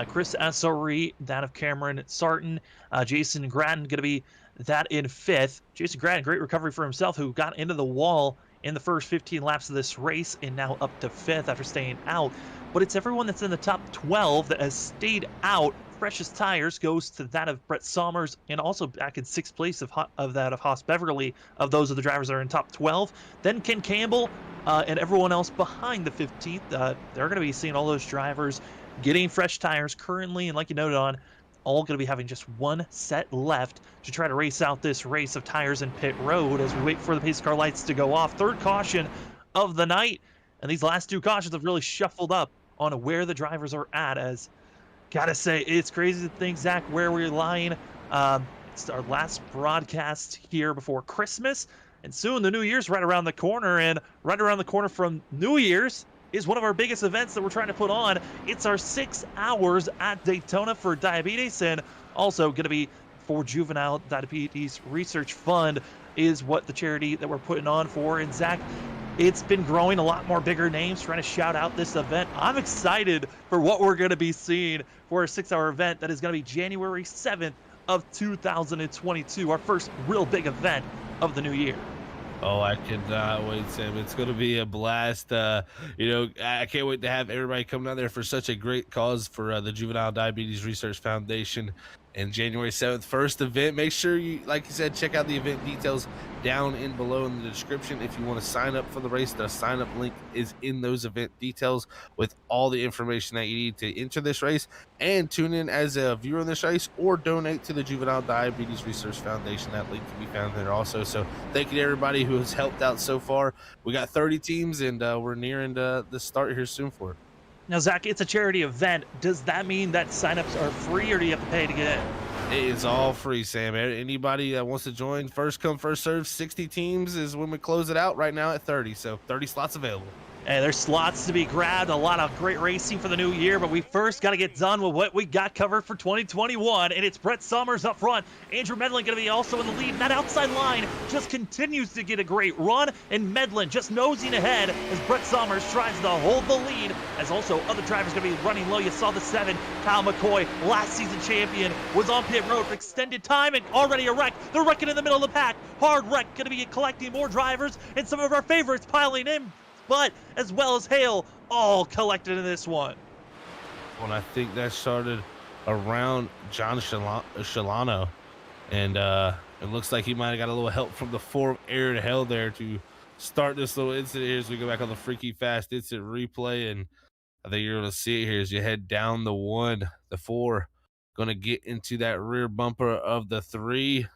Chris SRE, that of Cameron Sarton. Jason Grattan going to be that in fifth. Jason Grattan, great recovery for himself, who got into the wall in the first 15 laps of this race and now up to fifth after staying out. But it's everyone that's in the top 12 that has stayed out. Freshest tires goes to that of Brett Sommers, and also back in sixth place of that of Haas Beverly. Of those are the drivers that are in top 12. Then Ken Campbell and everyone else behind the 15th. They're going to be seeing all those drivers getting fresh tires currently, and like you noted on, all going to be having just one set left to try to race out this race of tires in pit road as we wait for the pace car lights to go off. Third caution of the night, and these last two cautions have really shuffled up on where the drivers are at. As gotta say, it's crazy to think, Zach, where we're lying. It's our last broadcast here before Christmas, and soon the New Year's right around the corner. And right around the corner from New Year's is one of our biggest events that we're trying to put on. It's our 6 hours at Daytona for diabetes, and also going to be for Juvenile Diabetes Research Fund is what the charity that we're putting on for. And Zach, it's been growing, a lot more bigger names trying to shout out this event. I'm excited for what we're going to be seeing for a 6-hour event that is going to be January 7th of 2022, our first real big event of the new year. Oh, I cannot wait, Sam. It's going to be a blast. I can't wait to have everybody come down there for such a great cause for the Juvenile Diabetes Research Foundation. And January 7th, first event. Make sure you, like you said, check out the event details down in below in the description. If you want to sign up for the race, the sign up link is in those event details with all the information that you need to enter this race and tune in as a viewer in this race or donate to the Juvenile Diabetes Research Foundation. That link can be found there also. So thank you to everybody who has helped out so far. We got 30 teams, and we're nearing the start here soon for it. Now, Zach, it's a charity event. Does that mean that signups are free, or do you have to pay to get in? It is all free, Sam. Anybody that wants to join, first come, first serve. 60 teams is when we close it out right now at 30. So 30 slots available. Hey, there's slots to be grabbed, a lot of great racing for the new year, but we first got to get done with what we got covered for 2021, and it's Brett Summers up front. Andrew Medlin going to be also in the lead. That outside line just continues to get a great run, and Medlin just nosing ahead as Brett Summers tries to hold the lead, as also other drivers going to be running low. You saw the 7, Kyle McCoy, last season champion, was on pit road for extended time and already a wreck. They're wrecking in the middle of the pack. Hard wreck going to be collecting more drivers, and some of our favorites piling in, but as well as Hale, all collected in this one. Well, I think that started around John Shalano, and it looks like he might have got a little help from the 4 air to hell there to start this little incident here as we go back on the Freaky Fast instant replay. And I think you're going to see it here as you head down the 1, the 4, going to get into that rear bumper of the 3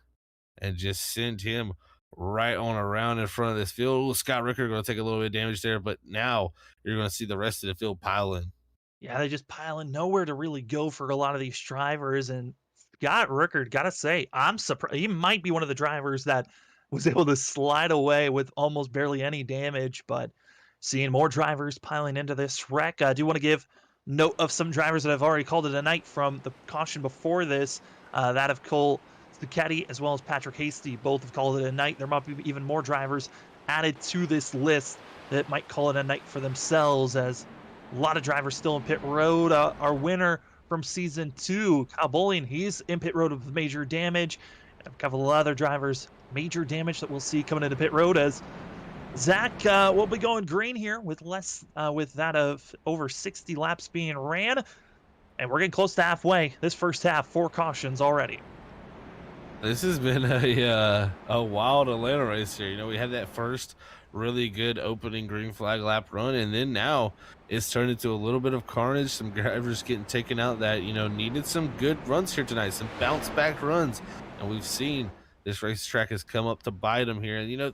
and just send him right on around in front of this field. Ooh, Scott Ricker going to take a little bit of damage there, but now you're going to see the rest of the field pile in. Yeah, they just piling, nowhere to really go for a lot of these drivers. And Scott Rickard, gotta say, I'm surprised. He might be one of the drivers that was able to slide away with almost barely any damage. But seeing more drivers piling into this wreck, I do want to give note of some drivers that have already called it a night from the caution before this. That of Cole Ducati as well as Patrick Hasty both have called it a night. There might be even more drivers added to this list that might call it a night for themselves, as a lot of drivers still in pit road. Our winner from season 2, Kyle Bowling, he's in pit road with major damage. A couple of other drivers, major damage that we'll see coming into pit road, as Zach will be going green here with with that of over 60 laps being ran. And we're getting close to halfway. This first half, 4 cautions already. This has been a wild Atlanta race here. You know, we had that first really good opening green flag lap run, and then now it's turned into a little bit of carnage. Some drivers getting taken out that, you know, needed some good runs here tonight, some bounce back runs. And we've seen this racetrack has come up to bite them here. And, you know,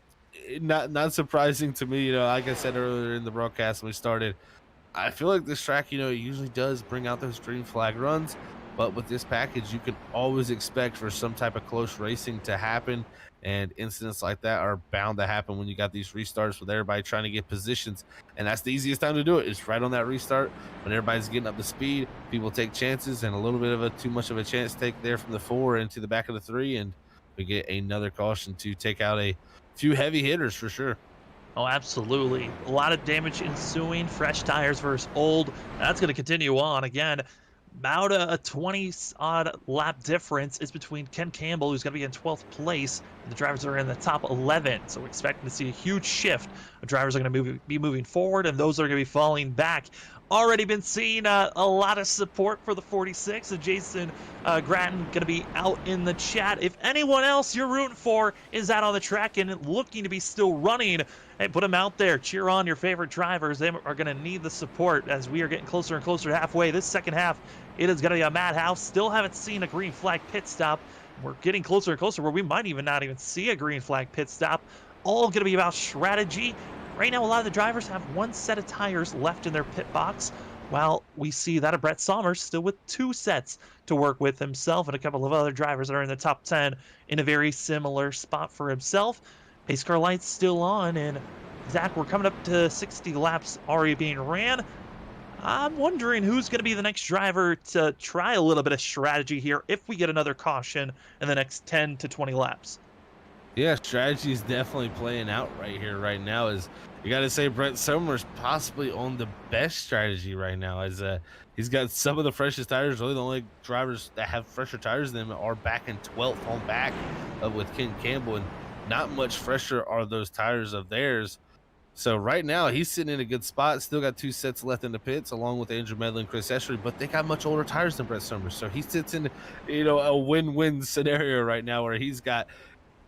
not surprising to me, you know, like I said earlier in the broadcast when we started, I feel like this track, it usually does bring out those green flag runs, but with this package, you can always expect for some type of close racing to happen, and incidents like that are bound to happen when you got these restarts with everybody trying to get positions, and that's the easiest time to do it. It's right on that restart when everybody's getting up to speed. People take chances, and a little bit of a too much of a chance take there from the 4 into the back of the 3, and we get another caution to take out a few heavy hitters for sure. Oh, absolutely. A lot of damage ensuing. Fresh tires versus old. That's going to continue on again. About a 20 odd lap difference is between Ken Campbell, who's going to be in 12th place, and the drivers are in the top 11. So we're expecting to see a huge shift. The drivers are going to be moving forward, and those are going to be falling back. Already been seeing a lot of support for the 46. And Jason Grattan going to be out in the chat. If anyone else you're rooting for is out on the track and looking to be still running, hey, put them out there. Cheer on your favorite drivers. They are going to need the support as we are getting closer and closer to halfway. This second half, it is going to be a madhouse. Still haven't seen a green flag pit stop. We're getting closer and closer where we might not even see a green flag pit stop. All going to be about strategy. Right now, a lot of the drivers have one set of tires left in their pit box, while we see that of Brett Somers still with 2 sets to work with himself, and a couple of other drivers that are in the top 10 in a very similar spot for himself. Pace car lights still on, and Zach, we're coming up to 60 laps already being ran. I'm wondering who's going to be the next driver to try a little bit of strategy here if we get another caution in the next 10 to 20 laps. Yeah, strategy is definitely playing out right here, right now. Is you got to say Brett Somers possibly on the best strategy right now, as he's got some of the freshest tires. Really, the only drivers that have fresher tires than him are back in 12th on back with Ken Campbell, and not much fresher are those tires of theirs. So right now he's sitting in a good spot. Still got 2 sets left in the pits, along with Andrew Medley and Chris Essery, but they got much older tires than Brett Somers. So he sits in, a win-win scenario right now where he's got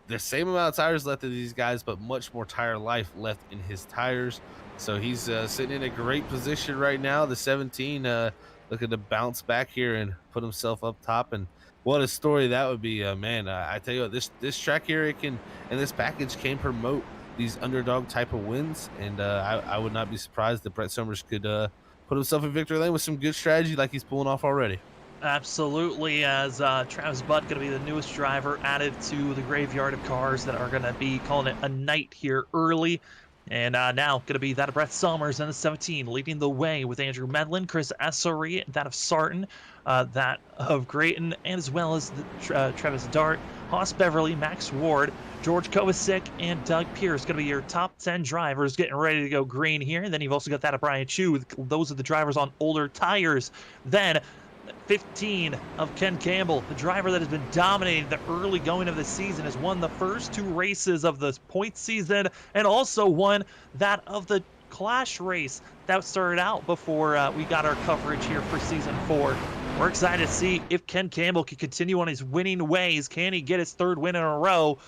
the same amount of tires left of these guys, but much more tire life left in his tires. So he's sitting in a great position right now. The 17 looking to bounce back here and put himself up top. And what a story that would be, man. I tell you what, this track here, and this package can promote these underdog type of wins. And I would not be surprised that Brett Somers could put himself in victory lane with some good strategy like he's pulling off already. Absolutely, as Travis Butt going to be the newest driver added to the graveyard of cars that are going to be calling it a night here early. And now going to be that of Brett Somers in the 17, leading the way with Andrew Medlin, Chris Essery, that of Sarton, that of Grayton, and as well as Travis Dart, Haas Beverly, Max Ward, George Kovacic, and Doug Pierce going to be your top 10 drivers getting ready to go green here. And then you've also got that of Brian Chu. Those are the drivers on older tires. Then 15 of Ken Campbell, the driver that has been dominating the early going of the season, has won the first 2 races of the point season and also won that of the Clash race that started out before we got our coverage here for season 4. We're excited to see if Ken Campbell can continue on his winning ways. Can he get his 3rd win in a row?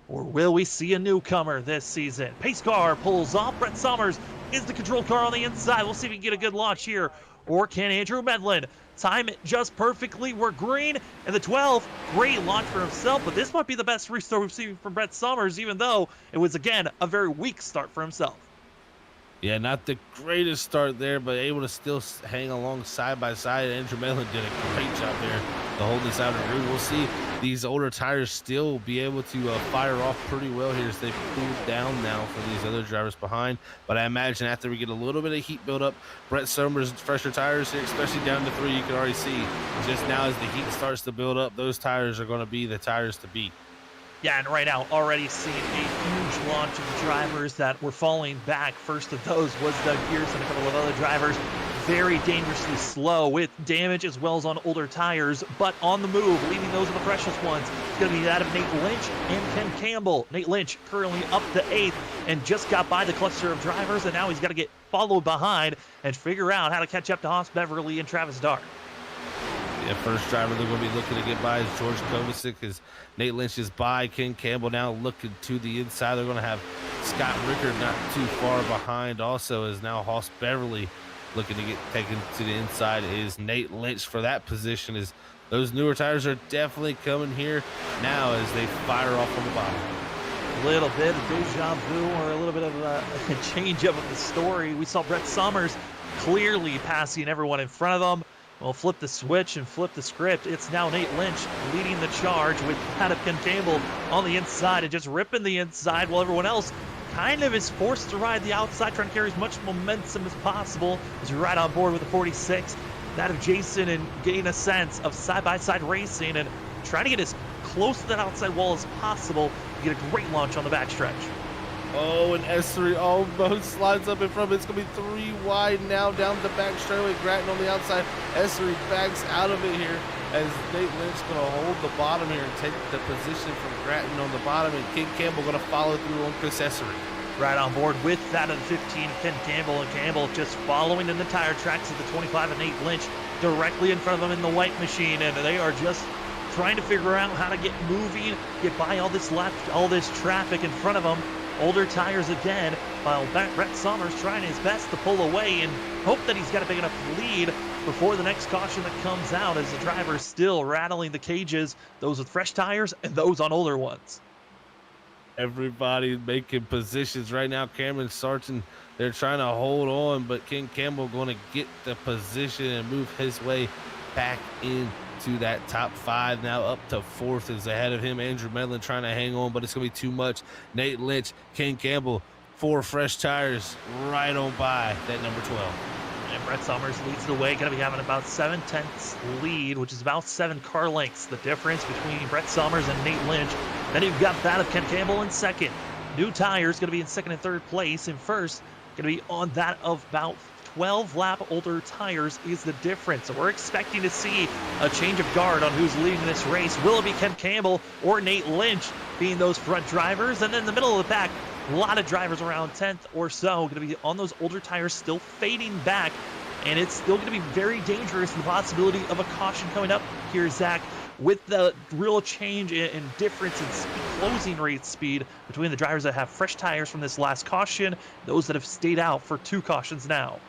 Or will we see a newcomer this season? Pace car pulls off. Brett Somers is the control car on the inside. We'll see if we can get a good launch here. Or can Andrew Medlin time it just perfectly? We're green and the 12. Great launch for himself, but this might be the best restart we've seen from Brett Somers, even though it was, again, a very weak start for himself. Yeah, not the greatest start there, but able to still hang along side by side. Andrew Mellon did a great job there to hold this out of the room. We'll see these older tires still be able to fire off pretty well here as they cool down now for these other drivers behind. But I imagine after we get a little bit of heat build up, Brett Somers' fresher tires here, especially down to 3, you can already see just now as the heat starts to build up, those tires are going to be the tires to beat. Yeah, and right now, already seeing a huge launch of the drivers that were falling back. First of those was Doug Pierce and a couple of other drivers. Very dangerously slow with damage as well as on older tires, but on the move, leading those are the freshest ones. It's going to be that of Nate Lynch and Ken Campbell. Nate Lynch currently up to 8th and just got by the cluster of drivers, and now he's got to get followed behind and figure out how to catch up to Haas Beverly and Travis Dart. Yeah, first driver they're going to be looking to get by is George Kovacic, as Nate Lynch is by. Ken Campbell now looking to the inside. They're going to have Scott Rickard not too far behind. Also, is now Haas Beverly looking to get taken to the inside is Nate Lynch for that position. As those newer tires are definitely coming here now as they fire off on the bottom. A little bit of deja vu or a little bit of a change up of the story. We saw Brett Somers clearly passing everyone in front of them. Well, flip the switch and flip the script. It's now Nate Lynch leading the charge with Ken Campbell on the inside and just ripping the inside while everyone else kind of is forced to ride the outside, trying to carry as much momentum as possible as we ride on board with the 46. That of Jason and getting a sense of side-by-side racing and trying to get as close to that outside wall as possible to get a great launch on the backstretch. Oh, and S3 almost slides up in front. It's going to be 3 wide now down the back straightaway. Grattan on the outside. S3 backs out of it here as Nate Lynch going to hold the bottom here and take the position from Grattan on the bottom. And King Campbell going to follow through on Chris Essery. Right on board with that of the 15, Ken Campbell, and Campbell just following in the tire tracks of the 25 and Nate Lynch directly in front of them in the white machine. And they are just trying to figure out how to get moving, get by all this traffic in front of them. Older tires again, while Brett Summers trying his best to pull away and hope that he's got a big enough lead before the next caution that comes out, as the driver's still rattling the cages, those with fresh tires and those on older ones. Everybody making positions right now. Cameron Sarton, they're trying to hold on, but King Campbell going to get the position and move his way back into that top 5. Now up to 4th is ahead of him. Andrew Medlin trying to hang on, but it's going to be too much. Nate Lynch, King Campbell, 4 fresh tires right on by that number 12. And Brett Summers leads the way, going to be having about 7/10 lead, which is about 7 car lengths, the difference between Brett Summers and Nate Lynch. Then you've got that of Ken Campbell in second. New tires going to be in second and third place. In first, going to be on that of about 12 lap older tires is the difference. So we're expecting to see a change of guard on who's leading this race. Will it be Ken Campbell or Nate Lynch being those front drivers? And then in the middle of the pack, a lot of drivers around 10th or so going to be on those older tires, still fading back. And it's still going to be very dangerous, the possibility of a caution coming up here, Zach, with the real change in difference in closing rate speed between the drivers that have fresh tires from this last caution, those that have stayed out for 2 cautions now.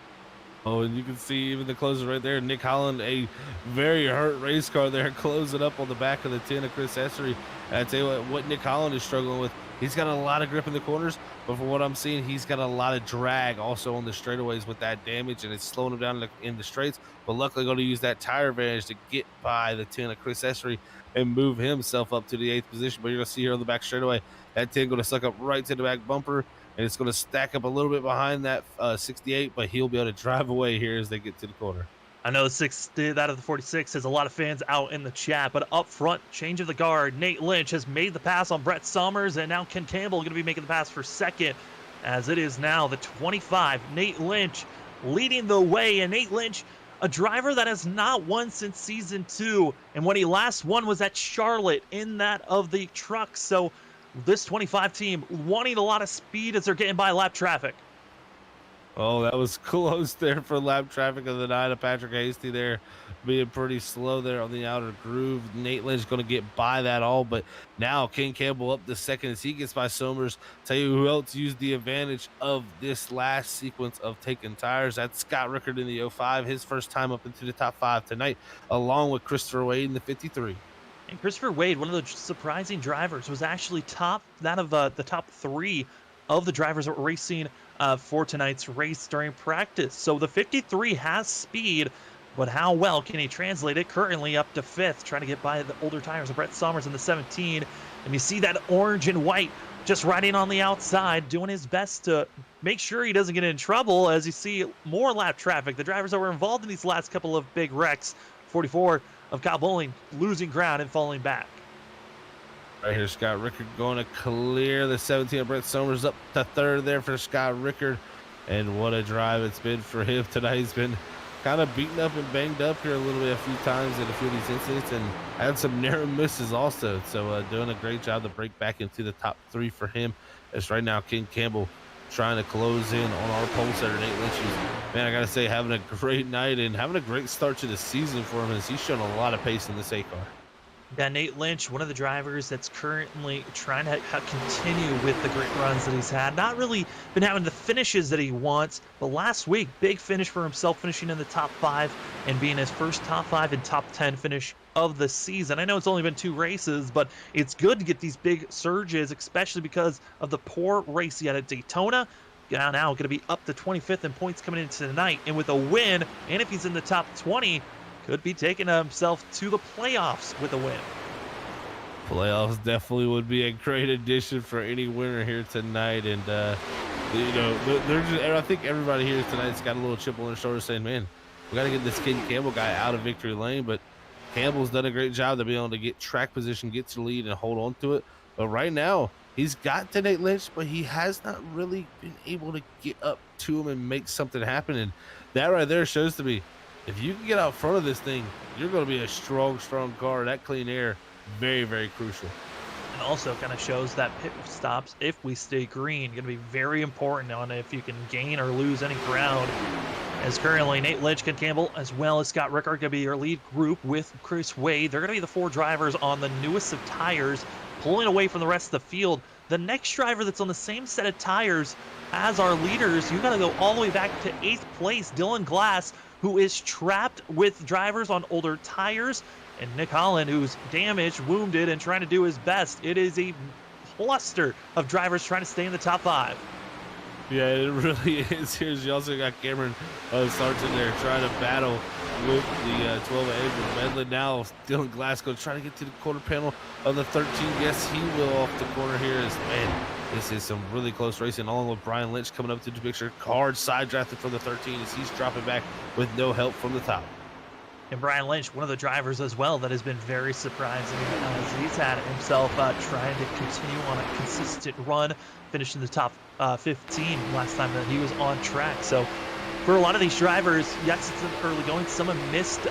Oh, and you can see even the closer right there, Nick Holland, a very hurt race car there, closing up on the back of the 10 of Chris Essery. And I tell you what Nick Holland is struggling with, he's got a lot of grip in the corners, but from what I'm seeing, he's got a lot of drag also on the straightaways with that damage, and it's slowing him down in the straights. But luckily going to use that tire advantage to get by the 10 of Chris Essery and move himself up to the 8th position. But you're going to see here on the back straightaway, that 10 going to suck up right to the back bumper, and it's going to stack up a little bit behind that 68, but he'll be able to drive away here as they get to the corner. I know that of the 46 has a lot of fans out in the chat, but up front, change of the guard. Nate Lynch has made the pass on Brett Summers, and now Ken Campbell going to be making the pass for second, as it is now the 25. Nate Lynch leading the way, and Nate Lynch, a driver that has not won since season 2, and when he last won was at Charlotte in that of the truck. So this 25 team wanting a lot of speed as they're getting by lap traffic. Oh, that was close there for lap traffic of the 9 of Patrick Hasty there, being pretty slow there on the outer groove. Nate Lynch going to get by that all, but now King Campbell up to second as he gets by Somers. Tell you who else used the advantage of this last sequence of taking tires. That's Scott Rickard in the 05, his first time up into the top 5 tonight, along with Christopher Wade in the 53. And Christopher Wade, one of the surprising drivers, was actually the top 3 of the drivers that were racing for tonight's race during practice. So the 53 has speed, but how well can he translate it? Currently up to 5th, trying to get by the older tires of Brett Summers in the 17. And you see that orange and white just riding on the outside, doing his best to make sure he doesn't get in trouble. As you see more lap traffic, the drivers that were involved in these last couple of big wrecks, 44 of Kyle Bowling losing ground and falling back. Right here, Scott Rickard going to clear the 17 of Brett Summers up to 3rd there for Scott Rickard. And what a drive it's been for him tonight. He's been kind of beaten up and banged up here a little bit a few times in a few of these incidents, and had some narrow misses also. So doing a great job to break back into the top 3 for him. As right now, King Campbell trying to close in on our pole setter, Nate Lynch. Man, I got to say, having a great night and having a great start to the season for him, as he's shown a lot of pace in this A car. Yeah, Nate Lynch, one of the drivers that's currently trying to continue with the great runs that he's had. Not really been having the finishes that he wants, but last week, big finish for himself, finishing in the top 5 and being his first top 5 and top 10 finish of the season. I know it's only been 2 races, but it's good to get these big surges, especially because of the poor race he had at Daytona. Now going to be up to 25th in points coming into tonight. And with a win, and if he's in the top 20, could be taking himself to the playoffs with a win. Playoffs definitely would be a great addition for any winner here tonight. And, you know, I think everybody here tonight's got a little chip on their shoulder saying, man, we got to get this Kid Campbell guy out of victory lane. But Campbell's done a great job to be able to get track position, get to the lead, and hold on to it. But right now, he's got to Nate Lynch, but he has not really been able to get up to him and make something happen. And that right there shows to me, if you can get out front of this thing, you're going to be a strong car. That clean air, very, very crucial. And also kind of shows that pit stops, if we stay green, going to be very important on if you can gain or lose any ground. As currently Nate Lynch, Ken Campbell, as well as Scott Rickard, going to be your lead group with Chris Wade. They're going to be the 4 drivers on the newest of tires, pulling away from the rest of the field. The next driver that's on the same set of tires as our leaders, you got to go all the way back to 8th place, Dylan Glass, who is trapped with drivers on older tires, and Nick Holland, who's damaged, wounded, and trying to do his best. It is a cluster of drivers trying to stay in the top 5. Yeah, it really is. Here's you also got Cameron Sargent there trying to battle with the 12 with Medlin. Now Dylan Glasgow trying to get to the quarter panel of the 13. Yes, he will off the corner here. Man, this is some really close racing, along with Brian Lynch coming up to the picture. Hard side drafted for the 13 as he's dropping back with no help from the top. And Brian Lynch, one of the drivers as well, that has been very surprising as he's had himself trying to continue on a consistent run, finishing the top 15 last time that he was on track. So for a lot of these drivers, yes, it's an early going. Some have missed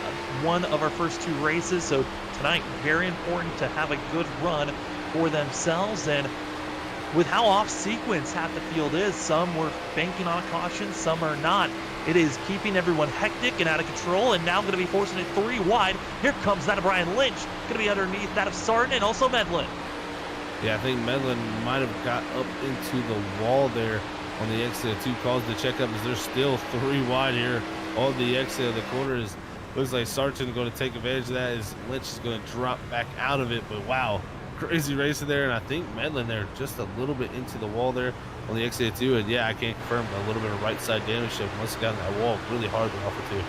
one of our first 2 races. So tonight, very important to have a good run for themselves. And with how off sequence half the field is, some were banking on a caution, some are not. It is keeping everyone hectic and out of control, and now going to be forcing it 3 wide. Here comes that of Brian Lynch, going to be underneath that of Sargent and also Medlin. Yeah, I think Medlin might have got up into the wall there on the exit of 2 calls to check up, as there's still 3 wide here on the exit of the corners. Looks like Sargent going to take advantage of that as Lynch is going to drop back out of it. But wow, crazy racing there, and I think Medlin there just a little bit into the wall there on the exit of 2, and yeah, I can't confirm, but a little bit of right side damage shift must have gotten that wall really hard off of 2.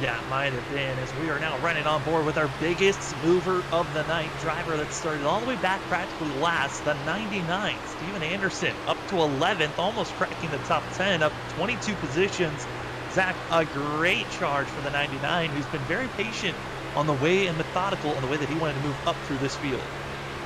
Yeah, it might have been, as we are now running on board with our biggest mover of the night, driver that started all the way back practically last, the 99, Steven Anderson, up to 11th, almost cracking the top 10, up 22 positions. Zach, a great charge for the 99, who's been very patient on the way and methodical on the way that he wanted to move up through this field.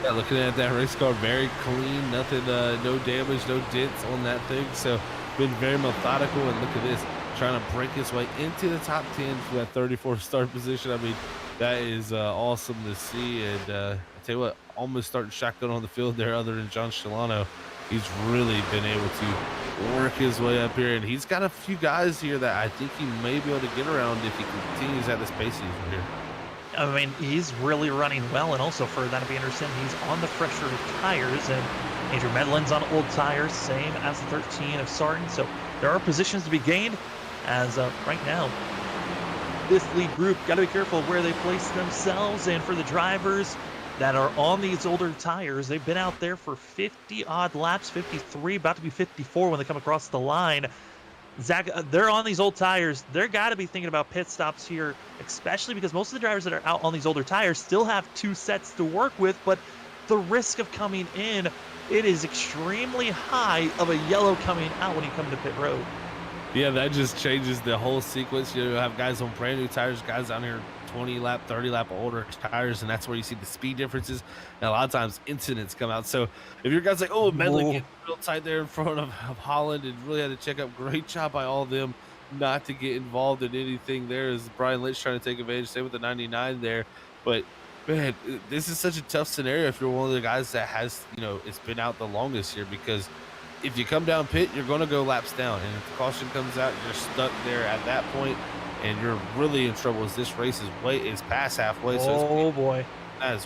Yeah, looking at that race car, very clean, nothing, no damage, no dents on that thing. So been very methodical, and look at this, trying to break his way into the top 10 for that 34th start position. I mean, that is awesome to see. And I tell you what, almost starting shotgun on the field there, other than John Shalano. He's really been able to work his way up here, and he's got a few guys here that I think he may be able to get around if he continues at this pace he's here. I mean, he's really running well, and also for that of Anderson, he's on the fresher tires, and Andrew Medlin's on old tires, same as the 13 of Sargent. So there are positions to be gained, as right now, this lead group got to be careful where they place themselves. And for the drivers that are on these older tires, they've been out there for 50 odd laps, 53, about to be 54 when they come across the line. Zach, they're on these old tires. They're got to be thinking about pit stops here, especially because most of the drivers that are out on these older tires still have 2 sets to work with, but the risk of coming in, it is extremely high of a yellow coming out when you come to pit road. Yeah, that just changes the whole sequence. You have guys on brand new tires, guys on here 20 lap, 30 lap older tires, and that's where you see the speed differences. And a lot of times incidents come out. So if your guys like, oh, Medley getting real tight there in front of Holland and really had to check up, great job by all of them not to get involved in anything there, as Brian Lynch trying to take advantage, same with the 99 there. But man, this is such a tough scenario if you're one of the guys that has, you know, it's been out the longest here, because if you come down pit, you're going to go laps down, and if the caution comes out, you're stuck there at that point, and you're really in trouble as this race is past halfway. Oh boy.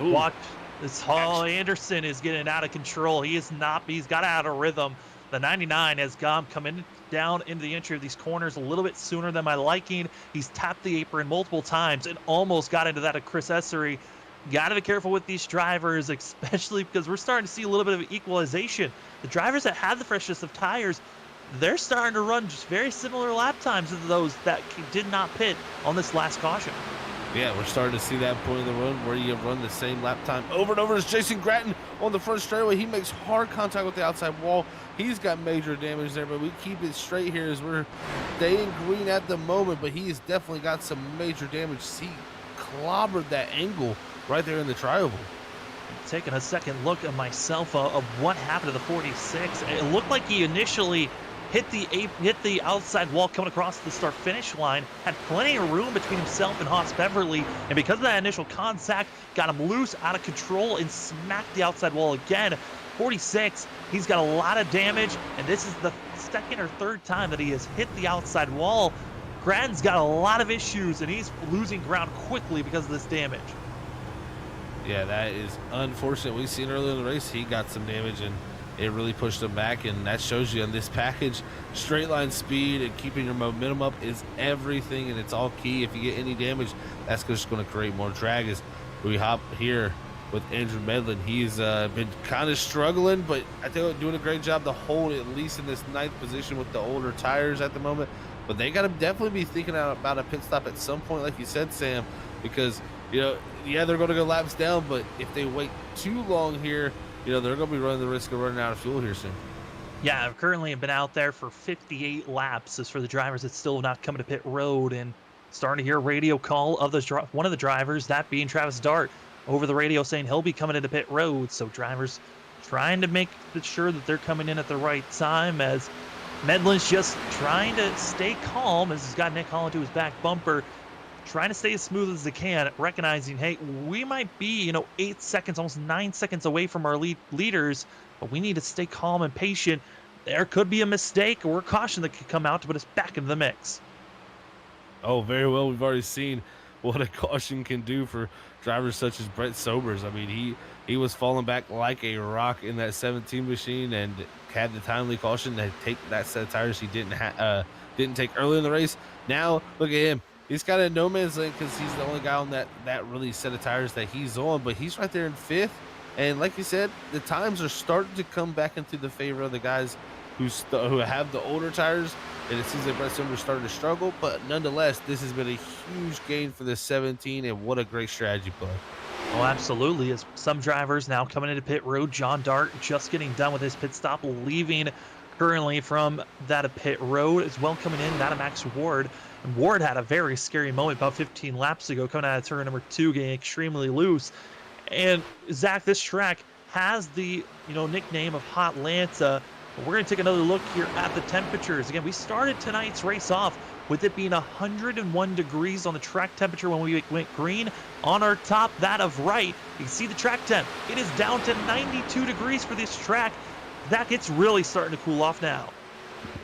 Watch this. Anderson is getting out of control. He's got out of rhythm. The 99 has come in down into the entry of these corners a little bit sooner than my liking. He's tapped the apron multiple times and almost got into that of Chris Essery. Got to be careful with these drivers, especially because we're starting to see a little bit of equalization. The drivers that have the freshest of tires they're starting to run just very similar lap times to those that did not pit on this last caution. Yeah, we're starting to see that point in the run where you run the same lap time over and over as Jason Gratton on the front straightaway. He makes hard contact with the outside wall. He's got major damage there, but we keep it straight here as we're staying green at the moment, but he's definitely got some major damage. He clobbered that angle right there in the tri-oval. Taking a second look at myself of what happened to the 46. It looked like he initially hit the outside wall coming across the start finish line, had plenty of room between himself and Haas Beverly, and because of that initial contact, got him loose, out of control, and smacked the outside wall again. 46, he's got a lot of damage, and this is the second or third time that he has hit the outside wall. Gratton's got a lot of issues, and he's losing ground quickly because of this damage. Yeah, that is unfortunate. We've seen earlier in the race, he got some damage, and it really pushed him back, and that shows you on this package, straight line speed and keeping your momentum up is everything, and it's all key. If you get any damage, that's just going to create more drag. As we hop here with Andrew Medlin, he's been kind of struggling, but I think doing a great job to hold at least in this 9th position with the older tires at the moment. But they got to definitely be thinking about a pit stop at some point, like you said, Sam, because, you know, yeah, they're going to go laps down, but if they wait too long here, you know, they're going to be running the risk of running out of fuel here soon. Yeah, I've currently been out there for 58 laps as for the drivers that still have not come to pit road, and starting to hear a radio call of one of the drivers, that being Travis Dart, over the radio saying he'll be coming into pit road. So drivers trying to make sure that they're coming in at the right time, as Medlin's just trying to stay calm as he's got Nick Holland to his back bumper, trying to stay as smooth as they can, recognizing, hey, we might be, 8 seconds, almost 9 seconds away from our leaders, but we need to stay calm and patient. There could be a mistake or a caution that could come out to put us back into the mix. Oh, very well. We've already seen what a caution can do for drivers such as Brett Sobers. I mean, he was falling back like a rock in that 17 machine and had the timely caution to take that set of tires he didn't take early in the race. Now, look at him. He's got a no man's land because he's the only guy on that really set of tires that he's on, but he's right there in 5th. And like you said, the times are starting to come back into the favor of the guys who have the older tires, and it seems like Brett Sober's starting to struggle, but nonetheless, this has been a huge gain for the 17, and what a great strategy play. Oh, absolutely. As some drivers now coming into pit road, John Dart just getting done with his pit stop, leaving currently from that pit road as well. Coming in, that Max Ward. And Ward had a very scary moment about 15 laps ago, coming out of turn number 2, getting extremely loose. And Zach, this track has the nickname of Hot Lanta. We're going to take another look here at the temperatures. Again, we started tonight's race off with it being 101 degrees on the track temperature when we went green. On our top, that of right, you can see the track temp. It is down to 92 degrees for this track. Zach, it's really starting to cool off now.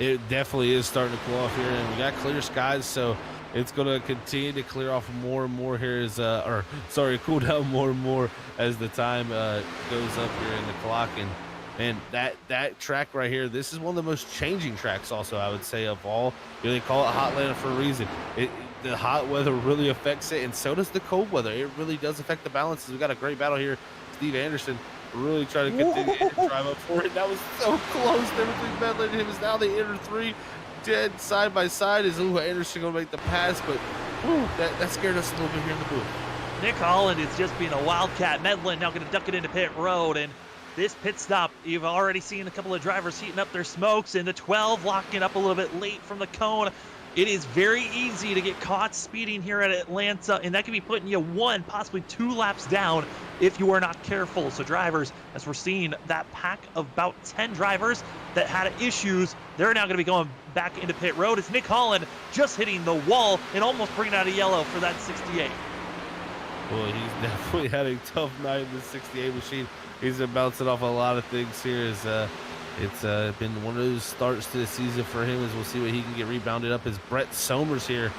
It definitely is starting to cool off here, and we got clear skies, so it's going to continue to clear off more and more here as, cool down more and more as the time goes up here in the clock. And that track right here, this is one of the most changing tracks also, I would say, of all. They call it Hot Atlanta for a reason. The hot weather really affects it, and so does the cold weather. It really does affect the balances. We got a great battle here. Steve Anderson really trying to continue to drive up for it. That was so close there between Medley and him. Is now the inner 3 dead side by side. Is Anderson going to make the pass? But that scared us a little bit here in the booth. Nick Holland is just being a wildcat. Medlin now going to duck it into pit road, and this pit stop, you've already seen a couple of drivers heating up their smokes, and the 12 locking up a little bit late from the cone. It is very easy to get caught speeding here at Atlanta, and that can be putting you 1, possibly 2 laps down if you are not careful. So drivers, as we're seeing that pack of about 10 drivers that had issues, they're now going to be going back into pit road. It's Nick Holland just hitting the wall and almost bringing out a yellow for that 68. Well, he's definitely had a tough night in the 68 machine. He's been bouncing off a lot of things here. It's been one of those starts to the season for him, as we'll see what he can get rebounded up. As Brett Somers here,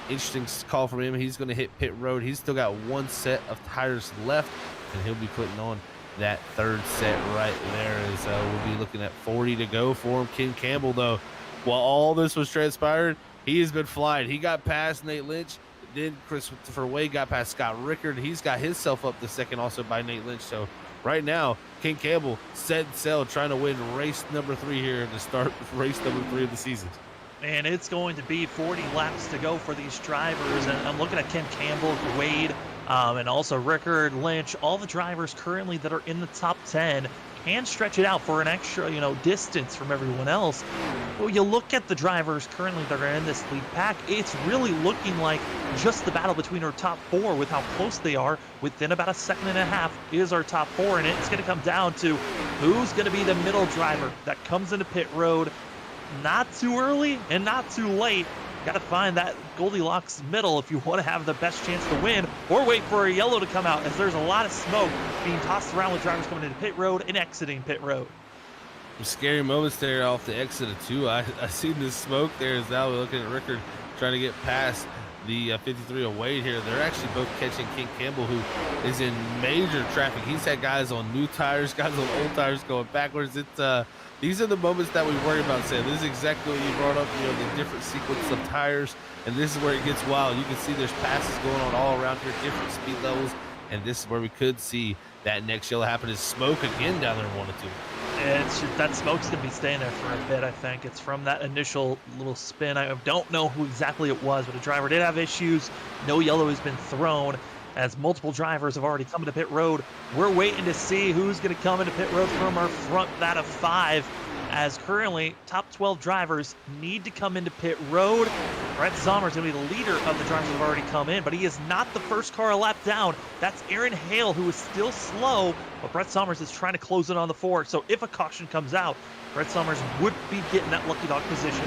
interesting call from him. He's going to hit pit road. He's still got 1 set of tires left, and he'll be putting on that 3rd set right there, as we'll be looking at 40 to go for him. Ken Campbell, though, while all this was transpired, he has been flying. He got past Nate Lynch. Then Christopher Wade got past Scott Rickard. He's got himself up the second also by Nate Lynch. So right now, King Campbell set sail trying to win race number 3 here to start race number 3 of the season. And it's going to be 40 laps to go for these drivers. And I'm looking at Ken Campbell, Wade, and also Rickard, Lynch, all the drivers currently that are in the top 10 can stretch it out for an extra, distance from everyone else. Well, you look at the drivers currently that are in this lead pack, it's really looking like just the battle between our top 4 with how close they are. Within about a second and a half is our top 4, and it's going to come down to who's going to be the middle driver that comes into pit road. Not too early and not too late. Got to find that Goldilocks middle if you want to have the best chance to win, or wait for a yellow to come out, as there's a lot of smoke being tossed around with drivers coming into pit road and exiting pit road. Some scary moments there off the exit of 2. I seen this smoke there as now we're looking at Rickard trying to get past the 53 of Wade here. They're actually both catching King Campbell, who is in major traffic. He's had guys on new tires, guys on old tires going backwards. These are the moments that we worry about, Sam. This is exactly what you brought up, the different sequence of tires, and this is where it gets wild. You can see there's passes going on all around here, different speed levels, and this is where we could see that next yellow happen is smoke again down there in 1 and 2. That smoke's going to be staying there for a bit, I think. It's from that initial little spin. I don't know who exactly it was, but a driver did have issues. No yellow has been thrown, as multiple drivers have already come into pit road. We're waiting to see who's going to come into pit road from our front that of 5, as currently top 12 drivers need to come into pit road. Brett Sommer is going to be the leader of the drivers who have already come in, but he is not the first car a lap down. That's Aaron Hale, who is still slow, but Brett Sommers is trying to close it on the 4. So if a caution comes out, Brett Sommers would be getting that lucky dog position.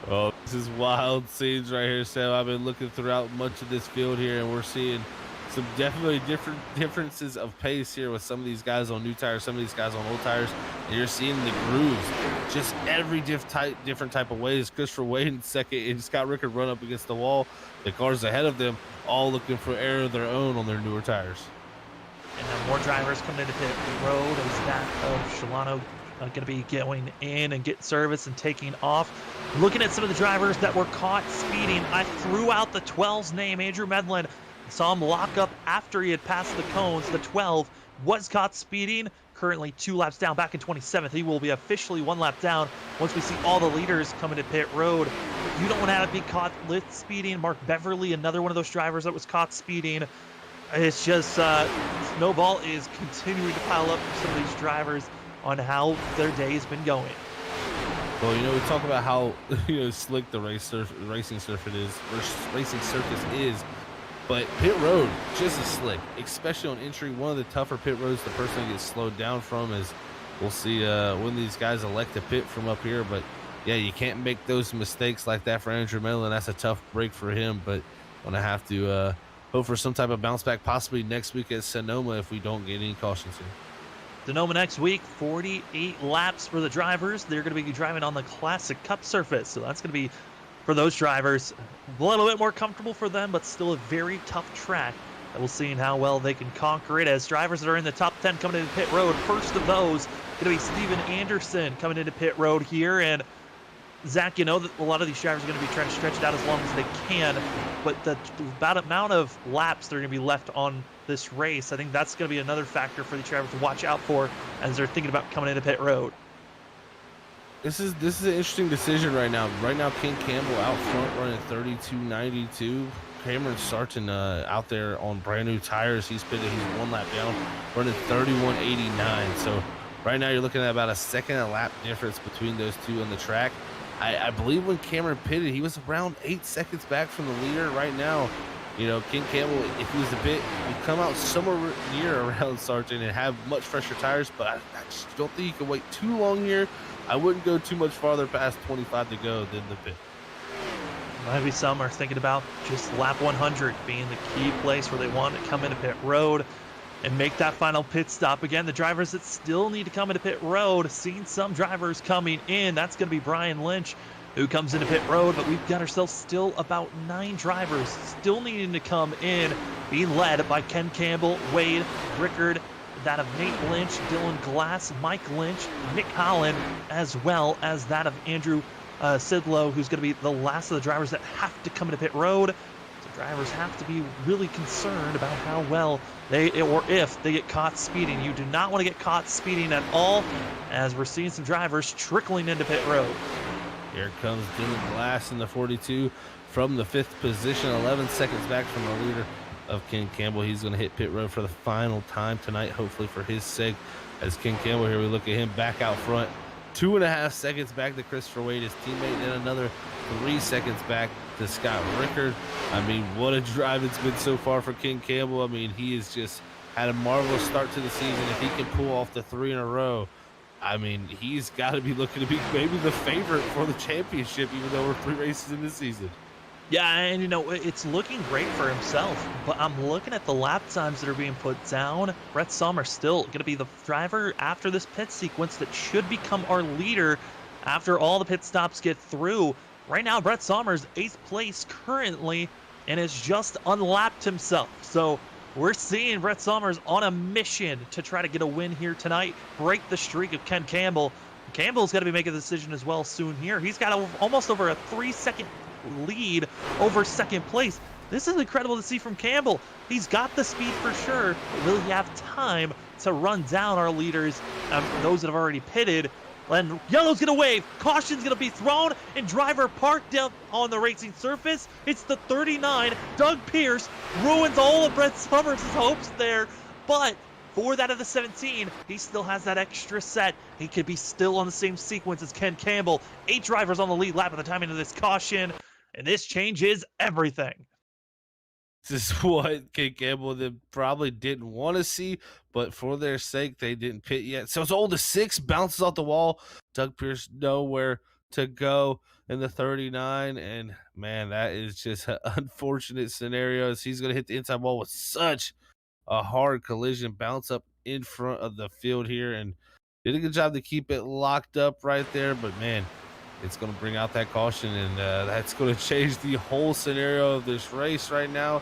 Oh, this is wild scenes right here, Sam. I've been looking throughout much of this field here, and we're seeing some definitely different differences of pace here with some of these guys on new tires, some of these guys on old tires, and you're seeing the grooves just every different type of ways. Christopher Wade in second, and Scott Rickard run up against the wall. The cars ahead of them all looking for air of their own on their newer tires. And now more drivers coming into pit road as that of Shalano going to be going in and get service and taking off. Looking at some of the drivers that were caught speeding, I threw out the 12's name, Andrew Medlin. Saw him lock up after he had passed the cones. The 12 was caught speeding, currently 2 laps down, back in 27th. He will be officially 1 lap down once we see all the leaders coming to pit road. You don't want to have to be caught lit speeding. Mark Beverly, another one of those drivers that was caught speeding. It's just snowball is continuing to pile up for some of these drivers on how their day has been going. Well, we talk about how slick the racing surface is, but pit road just as slick, especially on entry. One of the tougher pit roads to personally get slowed down from is we'll see when these guys elect to pit from up here. But yeah, you can't make those mistakes like that for Andrew Mellon. That's a tough break for him, but gonna have to hope for some type of bounce back possibly next week at Sonoma if we don't get any cautions here. Sonoma next week, 48 laps for the drivers. They're going to be driving on the Classic Cup surface, so that's going to be, for those drivers, a little bit more comfortable for them, but still a very tough track. And we'll see how well they can conquer it, as drivers that are in the top 10 coming into pit road. First of those going to be Steven Anderson coming into pit road here. And Zach, that a lot of these drivers are going to be trying to stretch it out as long as they can, but the amount of laps they're going to be left on this race, I think that's going to be another factor for the drivers to watch out for as they're thinking about coming into pit road. This is an interesting decision right now. Right now, King Campbell out front running 32.92. Cameron Sarton out there on brand new tires. He's pitted. He's 1 lap down, running 31.89. So right now you're looking at about a second a lap difference between those two on the track. I believe when Cameron pitted, he was around 8 seconds back from the leader. Right now, King Campbell, if he was a bit, would come out somewhere near around Sargent and have much fresher tires, but I just don't think you can wait too long here. I wouldn't go too much farther past 25 to go than the pit. Maybe some are thinking about just lap 100 being the key place where they want to come into pit road and make that final pit stop. Again, the drivers that still need to come into pit road, seeing some drivers coming in. That's going to be Brian Lynch, who comes into pit road, but we've got ourselves still about 9 drivers still needing to come in, being led by Ken Campbell, Wade, Rickard, that of Nate Lynch, Dylan Glass, Mike Lynch, Nick Holland, as well as that of Andrew Sidlow, who's going to be the last of the drivers that have to come into pit road. So drivers have to be really concerned about how well or if they get caught speeding. You do not want to get caught speeding at all, as we're seeing some drivers trickling into pit road. Here comes Dylan Glass in the 42 from the 5th position, 11 seconds back from the leader of Ken Campbell. He's going to hit pit road for the final time tonight, hopefully for his sake. As Ken Campbell here, we look at him back out front, 2.5 seconds back to Christopher Wade, his teammate, and another 3 seconds back to Scott Rickard. I mean, what a drive it's been so far for Ken Campbell. I mean, he has just had a marvelous start to the season. If he can pull off the 3 in a row, I mean, he's got to be looking to be maybe the favorite for the championship, even though we're 3 races in this season. Yeah, and it's looking great for himself, but I'm looking at the lap times that are being put down. Brett Sommer still going to be the driver after this pit sequence that should become our leader after all the pit stops get through. Right now, Brett Sommer's 8th place currently and has just unlapped himself. So we're seeing Brett Sommer's on a mission to try to get a win here tonight, break the streak of Ken Campbell. Campbell's got to be making a decision as well soon here. He's got almost over a 3-second lead over 2nd place. This is incredible to see from Campbell. He's got the speed for sure. Will he have time to run down our leaders, those that have already pitted? And yellow's gonna wave, caution's gonna be thrown, and driver parked down on the racing surface. It's the 39, Doug Pierce, ruins all of Brett Summers' hopes there, but for that of the 17, he still has that extra set. He could be still on the same sequence as Ken Campbell. 8 drivers on the lead lap at the time into this caution, and this changes everything. This is what Ken Campbell probably didn't want to see, but for their sake, they didn't pit yet. So it's all to 6, bounces off the wall. Doug Pierce nowhere to go in the 39, and man, that is just an unfortunate scenario as he's going to hit the inside wall with such a hard collision, bounce up in front of the field here, and did a good job to keep it locked up right there. But man, it's going to bring out that caution, and that's going to change the whole scenario of this race right now.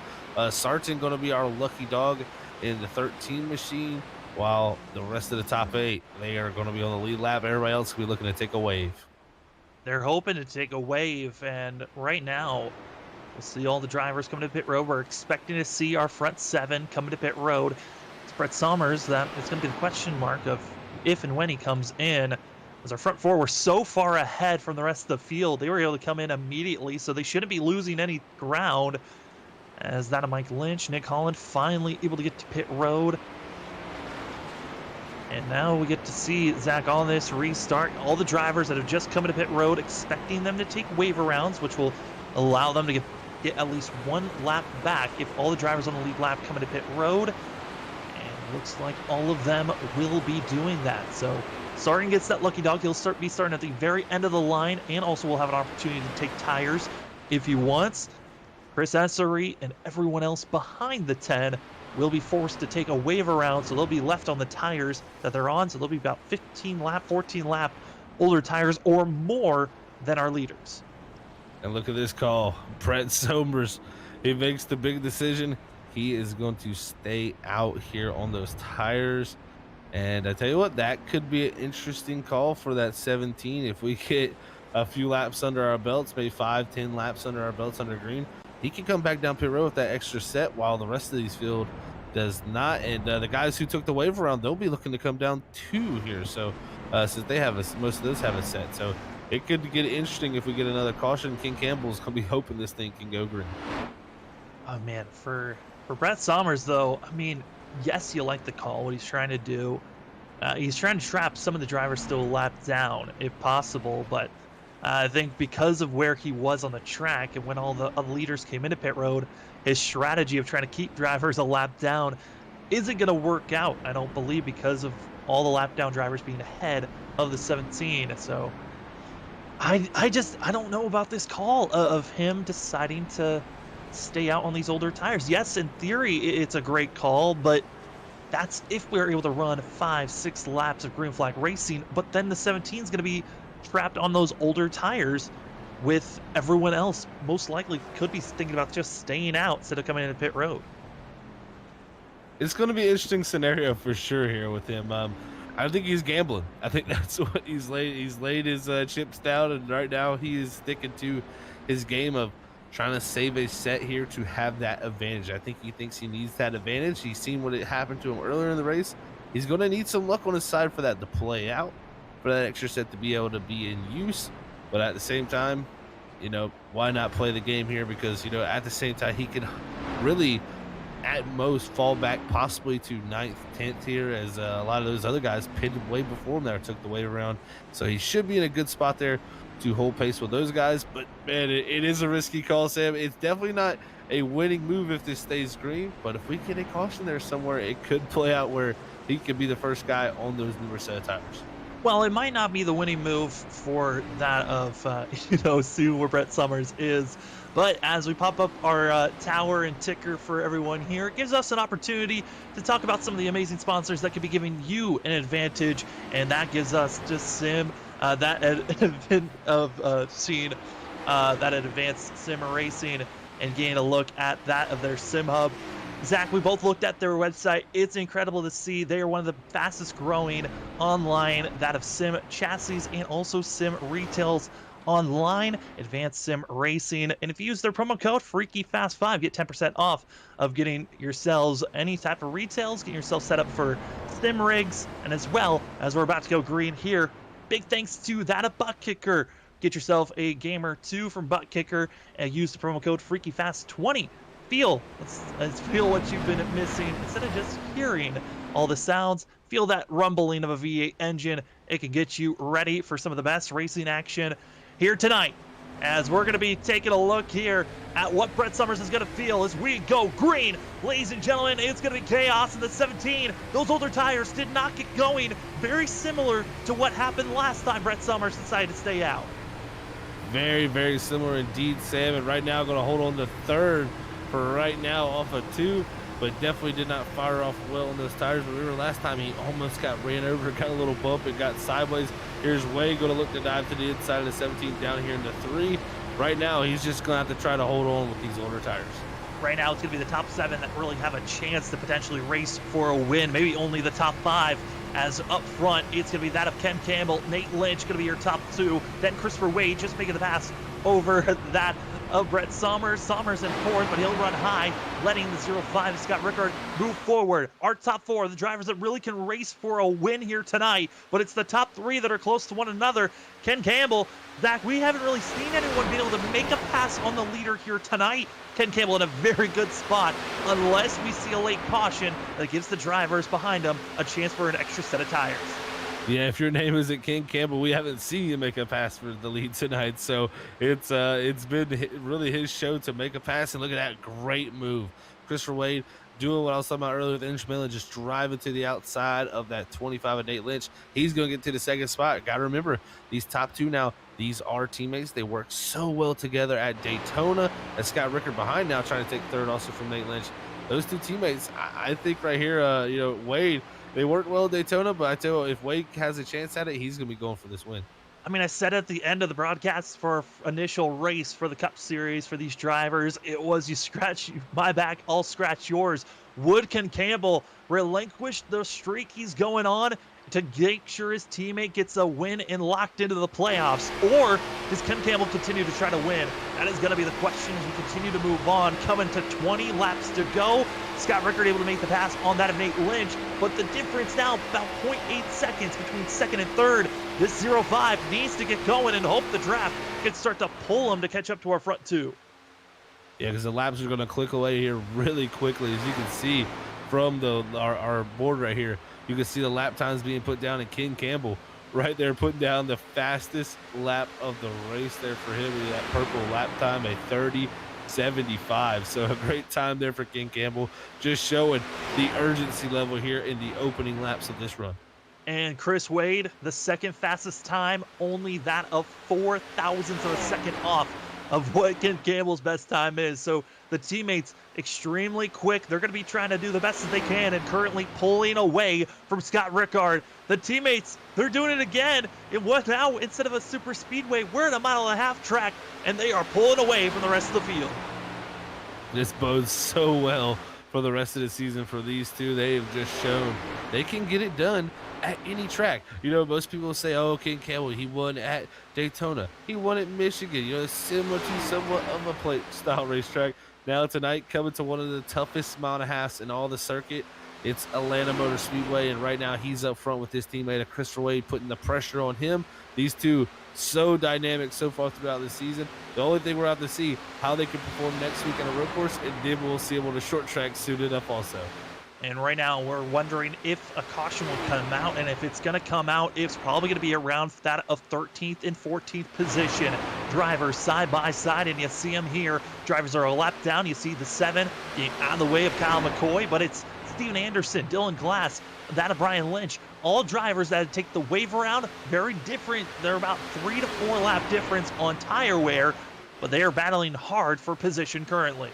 Sarton going to be our lucky dog in the 13 machine, while the rest of the top 8, they are going to be on the lead lap. Everybody else will be looking to take a wave. They're hoping to take a wave, and right now we'll see all the drivers coming to pit road. We're expecting to see our front 7 coming to pit road. It's Brett Somers that it's going to be the question mark of if and when he comes in, as our front 4 were so far ahead from the rest of the field. They were able to come in immediately, so they shouldn't be losing any ground. As that of Mike Lynch, Nick Holland finally able to get to pit road. And now we get to see Zach on this restart. All the drivers that have just come to pit road, expecting them to take waiver rounds, which will allow them to get at least 1 lap back if all the drivers on the lead lap come into pit road. And looks like all of them will be doing that. So Sarton gets that lucky dog. He'll be starting at the very end of the line, and also will have an opportunity to take tires if he wants. Chris Essery and everyone else behind the 10 will be forced to take a waiver round, so they'll be left on the tires that they're on. So they'll be about 14 lap older tires or more than our leaders. And look at this call. Brett Somers, he makes the big decision. He is going to stay out here on those tires. And I tell you what, that could be an interesting call for that 17. If we get a few laps under our belts, maybe 5-10 laps under our belts under green, he can come back down pit road with that extra set, while the rest of these field does not. And the guys who took the waiver round, they'll be looking to come down 2 here. So since they have most of those have a set, so it could get interesting if we get another caution. King Campbell's gonna be hoping this thing can go green. Oh man, for Brett Somers though, I mean, yes, you like the call, what he's trying to do. He's trying to trap some of the drivers still a lap down if possible, but I think because of where he was on the track and when all the other leaders came into pit road, his strategy of trying to keep drivers a lap down isn't going to work out, I don't believe, because of all the lap down drivers being ahead of the 17. So I don't know about this call of him deciding to stay out on these older tires. Yes, in theory, it's a great call, but that's if we're able to run 5-6 laps of green flag racing. But then the 17 is going to be trapped on those older tires with everyone else most likely could be thinking about just staying out instead of coming into pit road. It's going to be an interesting scenario for sure here with him. I think he's gambling. I think that's what he's laid his chips down, and right now he is sticking to his game of trying to save a set here to have that advantage. I think he thinks he needs that advantage. He's seen what it happened to him earlier in the race. He's going to need some luck on his side for that to play out, for that extra set to be able to be in use. But at the same time, you know, why not play the game here? Because, you know, at the same time, he can really at most fall back possibly to 9th, 10th here, as a lot of those other guys pitted way before him there, took the way around. So he should be in a good spot there to hold pace with those guys. But man, it is a risky call, Sam. It's definitely not a winning move if this stays green, but if we get a caution there somewhere, it could play out where he could be the first guy on those newer set of tires. Well, it might not be the winning move for that of, you know, soon where Brett Summers is. But as we pop up our tower and ticker for everyone here, it gives us an opportunity to talk about some of the amazing sponsors that could be giving you an advantage. And that gives us just seeing that advanced sim racing and getting a look at that of their sim hub. Zach, we both looked at their website. It's incredible to see. They are one of the fastest growing online, that of sim chassis and also sim retails online, advanced sim racing. And if you use their promo code FreakyFast5, get 10% off of getting yourselves any type of retails, getting yourself set up for sim rigs. And as well as we're about to go green here, big thanks to that of ButtKicker. Get yourself a Gamer 2 from ButtKicker and use the promo code FreakyFast20. Let's feel what you've been missing. Instead of just hearing all the sounds, feel that rumbling of a V8 engine. It can get you ready for some of the best racing action here tonight, as we're going to be taking a look here at what Brett Summers is going to feel as we go green. Ladies and gentlemen, it's going to be chaos in the 17. Those older tires did not get going. Very similar to what happened last time Brett Summers decided to stay out. Very, very similar indeed, Sam. And right now, going to hold on to third for right now off of 2, but definitely did not fire off well on those tires. Remember last time he almost got ran over, got a little bump, and got sideways. Here's Wade going to look to dive to the inside of the 17 down here into 3. Right now, he's just going to have to try to hold on with these older tires. Right now, it's going to be the top 7 that really have a chance to potentially race for a win. Maybe only the top 5, as up front, it's going to be that of Ken Campbell, Nate Lynch going to be your top 2. Then Christopher Wade just making the pass over that of Brett Summers. Summers in 4th, but he'll run high, letting the 05 Scott Rickard move forward. Our top 4, the drivers that really can race for a win here tonight, but it's the top 3 that are close to one another. Ken Campbell, Zach, we haven't really seen anyone be able to make a pass on the leader here tonight. Ken Campbell in a very good spot, unless we see a late caution that gives the drivers behind him a chance for an extra set of tires. Yeah, if your name isn't King Campbell, we haven't seen you make a pass for the lead tonight. So it's been really his show to make a pass. And look at that great move. Christopher Wade doing what I was talking about earlier with Instrumental, just driving to the outside of that 25 of Nate Lynch. He's going to get to the second spot. Got to remember, these top 2 now, these are teammates. They work so well together at Daytona. And Scott Rickard behind now trying to take third also from Nate Lynch. Those 2 teammates, I think right here, you know, Wade, they worked well at Daytona, but I tell you, if Wade has a chance at it, he's going to be going for this win. I mean, I said at the end of the broadcast for initial race for the Cup Series for these drivers, it was you scratch my back, I'll scratch yours. Would Ken Campbell relinquish the streak he's going on to make sure his teammate gets a win and locked into the playoffs? Or does Ken Campbell continue to try to win? That is going to be the question as we continue to move on. Coming to 20 laps to go. Scott Rickard able to make the pass on that of Nate Lynch, but the difference now about 0.8 seconds between 2nd and 3rd. This 05 needs to get going and hope the draft can start to pull him to catch up to our front 2. Yeah, because the laps are going to click away here really quickly, as you can see from our board right here. You can see the lap times being put down, and Ken Campbell right there putting down the fastest lap of the race there for him with that purple lap time, a 30:75. So a great time there for Ken Campbell, just showing the urgency level here in the opening laps of this run. And Chris Wade, the second fastest time, only that of 4 thousandths of a second off of what Ken Campbell's best time is. So the teammates extremely quick. They're going to be trying to do the best that they can and currently pulling away from Scott Rickard. The teammates, they're doing it again. It was now, instead of a super speedway, we're in a 1.5-mile track, and they are pulling away from the rest of the field. This bodes so well for the rest of the season for these 2. They've just shown they can get it done at any track. You know, most people say, oh, Ken Campbell, he won at Daytona. He won at Michigan. You know, it's similar to somewhat of a plate style racetrack. Now tonight, coming to one of the toughest mile and a halves in all the circuit, it's Atlanta Motor Speedway, and right now he's up front with his teammate Christopher Wade, putting the pressure on him. These two so dynamic so far throughout the season. The only thing we're out to see how they can perform next week on a road course, and then we'll see them on a short track suited up also. And right now, we're wondering if a caution will come out, and if it's going to come out, it's probably going to be around that of 13th and 14th position. Drivers side by side, and you see them here. Drivers are a lap down. You see the 7 getting out of the way of Kyle McCoy, but it's Steven Anderson, Dylan Glass, that of Brian Lynch. All drivers that take the wave around, very different. They're about 3 to 4 lap difference on tire wear, but they are battling hard for position currently.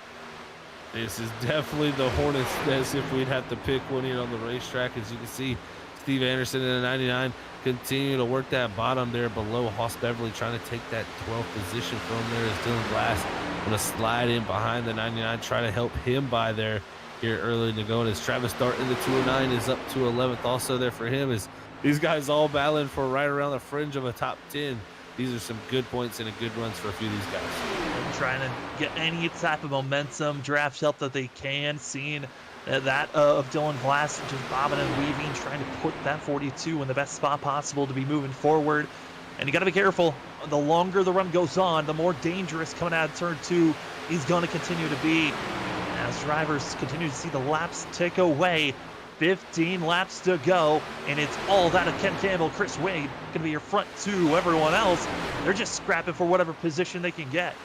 This is definitely the Hornets' nest if we'd have to pick one here on the racetrack. As you can see, Steve Anderson in the 99 continue to work that bottom there below Hoss Beverly, trying to take that 12th position from there as Dylan Glass going to slide in behind the 99, try to help him by there here early to go. And as Travis Dart in the 209 is up to 11th also there for him, as these guys all battling for right around the fringe of a top 10. These are some good points and good runs for a few of these guys. Trying to get any type of momentum, draft help that they can. Seeing that of Dylan Glass just bobbing and weaving, trying to put that 42 in the best spot possible to be moving forward. And you got to be careful. The longer the run goes on, the more dangerous coming out of turn 2 is going to continue to be. As drivers continue to see the laps tick away. 15 laps to go, and it's all that of Ken Campbell, Chris Wade, going to be your front 2. Everyone else, they're just scrapping for whatever position they can get.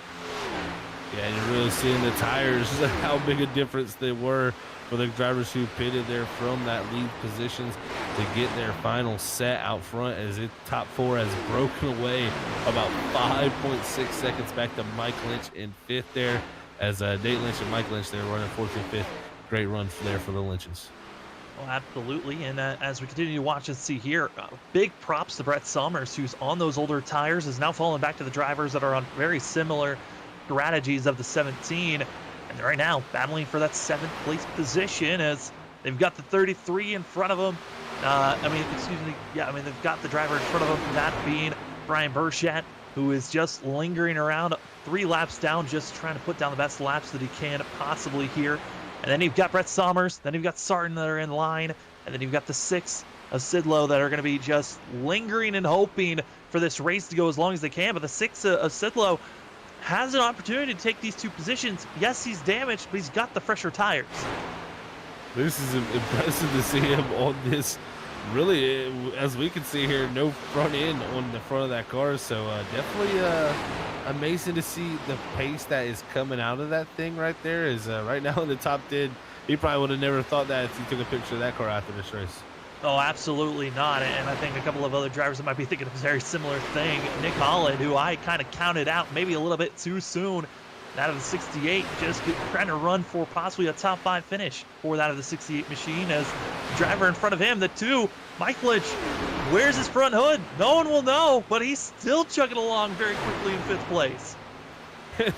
Yeah, and you're really seeing the tires, how big a difference they were for the drivers who pitted there from that lead positions to get their final set out front, as it top 4 has broken away about 5.6 seconds back to Mike Lynch in 5th there, as Nate Lynch and Mike Lynch, they're running 4th and 5th. Great run there for the Lynches. Well, absolutely, and as we continue to watch and see here, big props to Brett Summers, who's on those older tires, is now falling back to the drivers that are on very similar strategies of the 17, and right now battling for that 7th place position, as they've got the 33 in front of them. They've got the driver in front of them, that being Brian Burchett, who is just lingering around 3 laps down, just trying to put down the best laps that he can possibly here. And then you've got Brett Sommers, then you've got Sarton that are in line, and then you've got the 6 of Sidlow that are going to be just lingering and hoping for this race to go as long as they can. But the 6 of Sidlow has an opportunity to take these 2 positions. Yes, he's damaged, but he's got the fresher tires. This is impressive to see him on this. Really, as we can see here, no front end on the front of that car. So definitely amazing to see the pace that is coming out of that thing right there. Is right now in the top 10. He probably would have never thought that if he took a picture of that car after this race. Oh, absolutely not. And I think a couple of other drivers that might be thinking of a very similar thing. Nick Holland, who I kind of counted out maybe a little bit too soon. That of the 68, just trying to run for possibly a top 5 finish for that of the 68 machine, as the driver in front of him, the 2, Mike Lynch, where's his front hood? No one will know, but he's still chugging along very quickly in 5th place.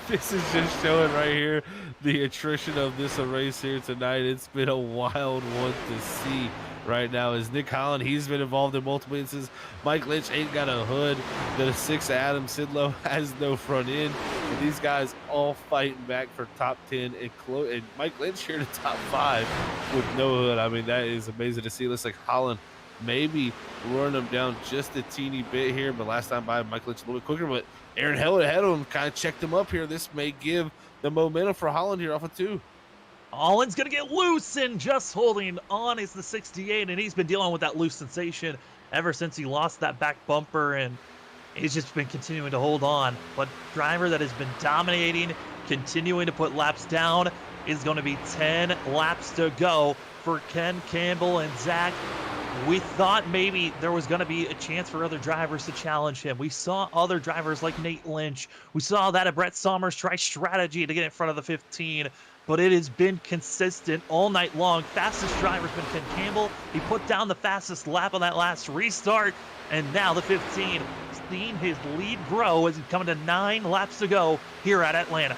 This is just showing right here the attrition of this race here tonight. It's been a wild one to see right now, as Nick Holland, he's been involved in multiple instances. Mike Lynch ain't got a hood. The 6 Adam Sidlow has no front end. And these guys all fighting back for top 10, and Mike Lynch here to top 5 with no hood. I mean, that is amazing to see. Looks like Holland maybe running them down just a teeny bit here, but last time by Mike Lynch a little bit quicker, but Aaron Heller ahead of him kind of checked him up here. This may give the momentum for Holland here off of 2. Holland's going to get loose, and just holding on is the 68, and he's been dealing with that loose sensation ever since he lost that back bumper, and he's just been continuing to hold on. But driver that has been dominating, continuing to put laps down, is going to be 10 laps to go for Ken Campbell and Zach. We thought maybe there was going to be a chance for other drivers to challenge him. We saw other drivers like Nate Lynch. We saw that of Brett Sommers try strategy to get in front of the 15, but it has been consistent all night long. Fastest driver's been Ken Campbell. He put down the fastest lap on that last restart, and now the 15 seeing his lead grow as he's coming to 9 laps to go here at Atlanta.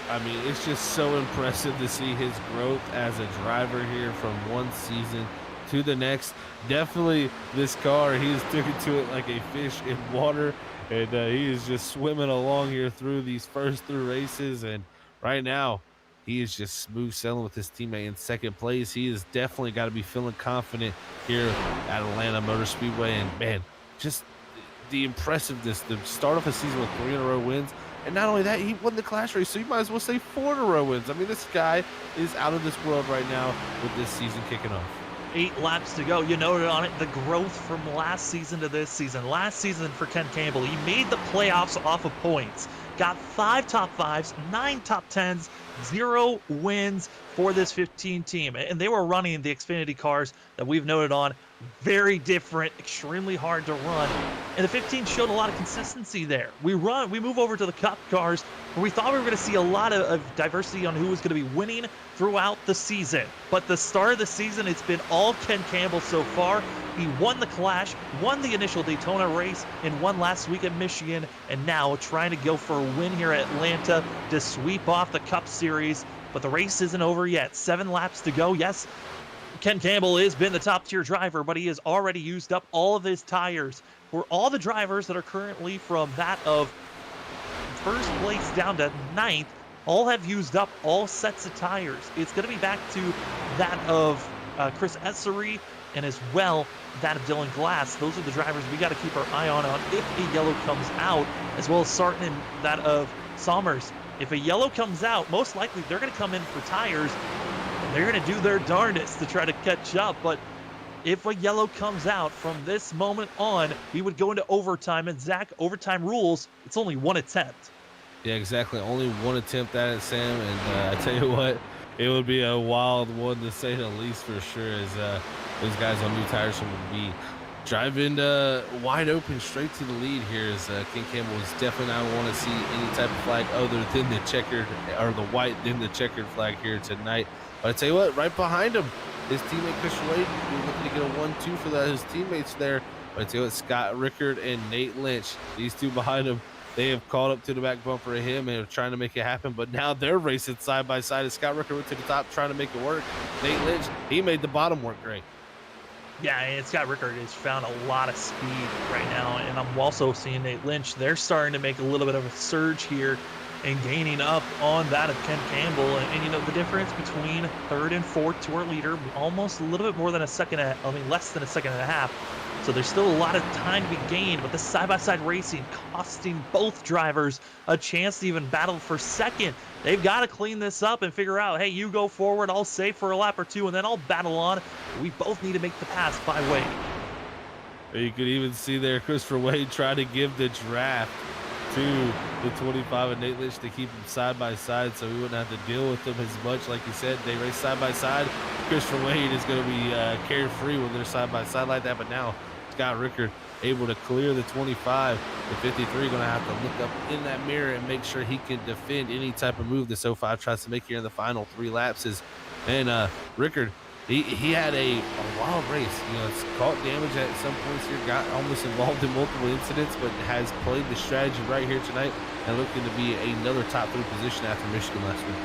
I mean, it's just so impressive to see his growth as a driver here from one season to the next. Definitely this car, he is sticking to it like a fish in water, and he is just swimming along here through these first 3 races. And right now he is just smooth sailing with his teammate in second place. He is definitely got to be feeling confident here at Atlanta Motor Speedway. And man, just the impressiveness, the start of a season with 3 in a row wins. And not only that, he won the class race, so you might as well say 4 in a row wins. I mean, this guy is out of this world right now with this season kicking off. 8 laps to go. You noted on it the growth from last season to this season. Last season for Ken Campbell, he made the playoffs off of points. Got 5 top 5s, 9 top 10s, 0 wins for this 15 team. And they were running the Xfinity cars that we've noted on. Very different, extremely hard to run. And the 15 showed a lot of consistency there. We move over to the Cup cars, where we thought we were going to see a lot of diversity on who was going to be winning throughout the season. But the start of the season, it's been all Ken Campbell so far. He won the Clash, won the initial Daytona race, and won last week at Michigan, and now trying to go for a win here at Atlanta to sweep off the Cup Series. But the race isn't over yet. 7 laps to go. Yes, Ken Campbell has been the top-tier driver, but he has already used up all of his tires. For all the drivers that are currently from that of first place down to 9th, all have used up all sets of tires. It's going to be back to that of Chris Essery, and as well that of Dylan Glass. Those are the drivers we got to keep our eye on if a yellow comes out, as well as Sarton and that of Somers. If a yellow comes out, most likely they're going to come in for tires, and they're going to do their darndest to try to catch up. But if a yellow comes out from this moment on, we would go into overtime. And Zach, overtime rules, it's only 1 attempt. Yeah, exactly. Only 1 attempt at it, Sam. And I tell you what, it would be a wild one to say the least for sure, as those guys on new tires will be driving wide open straight to the lead here, as Ken Campbell is definitely not want to see any type of flag other than the checkered, or the white than the checkered flag here tonight. But I tell you what, right behind him, his teammate Christian Wade, we're looking to get a 1-2 for his teammates there. But I tell you what, Scott Rickard and Nate Lynch, these two behind him, they have caught up to the back bumper of him and are trying to make it happen. But now they're racing side by side as Scott Rickard went to the top trying to make it work. Nate Lynch, he made the bottom work great. Yeah, and Scott Rickard has found a lot of speed right now, and I'm also seeing Nate Lynch. They're starting to make a little bit of a surge here and gaining up on that of Ken Campbell. And you know, the difference between 3rd and 4th to our leader, almost a little bit more than a second, less than a second and a half. So there's still a lot of time to be gained, but the side-by-side racing costing both drivers a chance to even battle for second. They've got to clean this up and figure out, hey, you go forward, I'll save for a lap or 2, and then I'll battle on. We both need to make the pass by Wade. You could even see there Christopher Wade trying to give the draft to the 25 and Nate Lynch to keep them side by side, so we wouldn't have to deal with them as much. Like you said, they race side by side. Christopher Wade is going to be carefree when they're side by side like that, but now Scott Rickard able to clear the 25. The 53 going to have to look up in that mirror and make sure he can defend any type of move this 05 tries to make here in the final 3 laps. And Rickard, he had a wild race. You know, it's caught damage at some points here, got almost involved in multiple incidents, but has played the strategy right here tonight and looking to be another top 3 position after Michigan last week.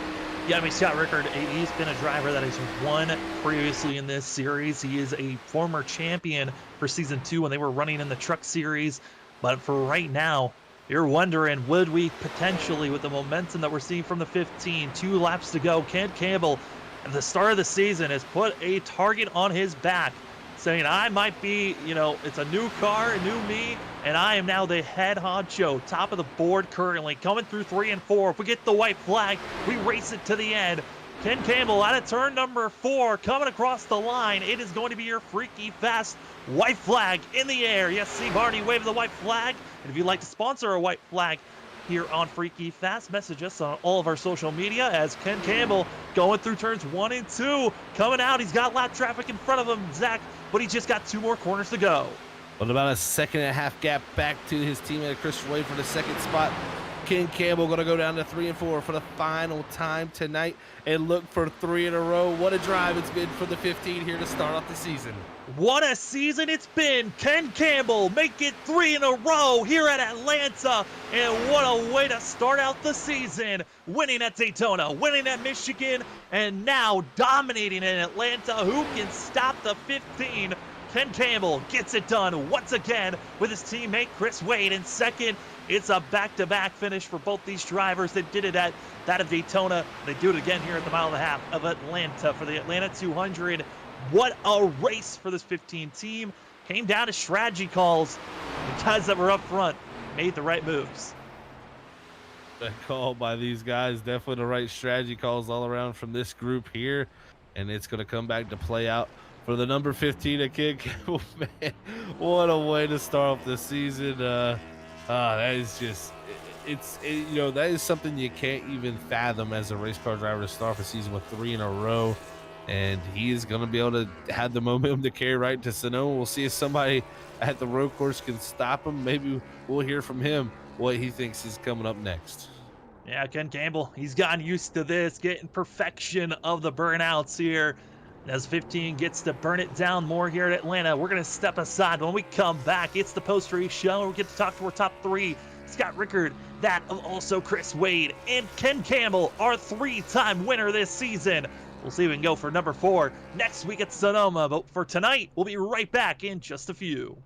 Yeah, I mean, Scott Rickard, he's been a driver that has won previously in this series. He is a former champion for Season 2 when they were running in the Truck Series. But for right now, you're wondering, would we potentially, with the momentum that we're seeing from the 15, 2 laps to go, Ken Campbell, at the start of the season, has put a target on his back, saying, I might be, you know, it's a new car, a new me, and I am now the head honcho, top of the board currently, coming through 3 and 4. If we get the white flag, we race it to the end. Ken Campbell out of turn number 4, coming across the line. It is going to be your Freaky Fast white flag in the air. Yes, see Barney wave the white flag. And if you'd like to sponsor a white flag here on Freaky Fast, message us on all of our social media, as Ken Campbell going through turns 1 and 2, coming out. He's got lap traffic in front of him, Zach, but he's just got 2 more corners to go. With about a second and a half gap back to his teammate Christopher Wade for the second spot. Ken Campbell going to go down to 3 and 4 for the final time tonight and look for 3 in a row. What a drive it's been for the 15 here to start off the season. What a season it's been. Ken Campbell make it 3 in a row here at Atlanta. And what a way to start out the season. Winning at Daytona, winning at Michigan, and now dominating in Atlanta. Who can stop the 15? Ken Campbell gets it done once again with his teammate Chris Wade in second. It's a back-to-back finish for both these drivers. They did it at that of Daytona. They do it again here at the mile and a half of Atlanta for the Atlanta 200. What a race for this 15 team. Came down to strategy calls. The guys that were up front made the right moves. The call by these guys, definitely the right strategy calls all around from this group here. And it's going to come back to play out for the number 15 at Ken Campbell. Man, what a way to start off the season. That is just, you know, that is something you can't even fathom as a race car driver to start off a season with 3 in a row. And he is going to be able to have the momentum to carry right to Sonoma. We'll see if somebody at the road course can stop him. Maybe we'll hear from him what he thinks is coming up next. Yeah, Ken Campbell, he's gotten used to this, getting perfection of the burnouts here. As 15 gets to burn it down more here at Atlanta, we're going to step aside. When we come back, it's the post-race show. We get to talk to our top 3. Scott Rickard, that of also Chris Wade, and Ken Campbell, our 3-time winner this season. We'll see if we can go for number 4 next week at Sonoma. But for tonight, we'll be right back in just a few.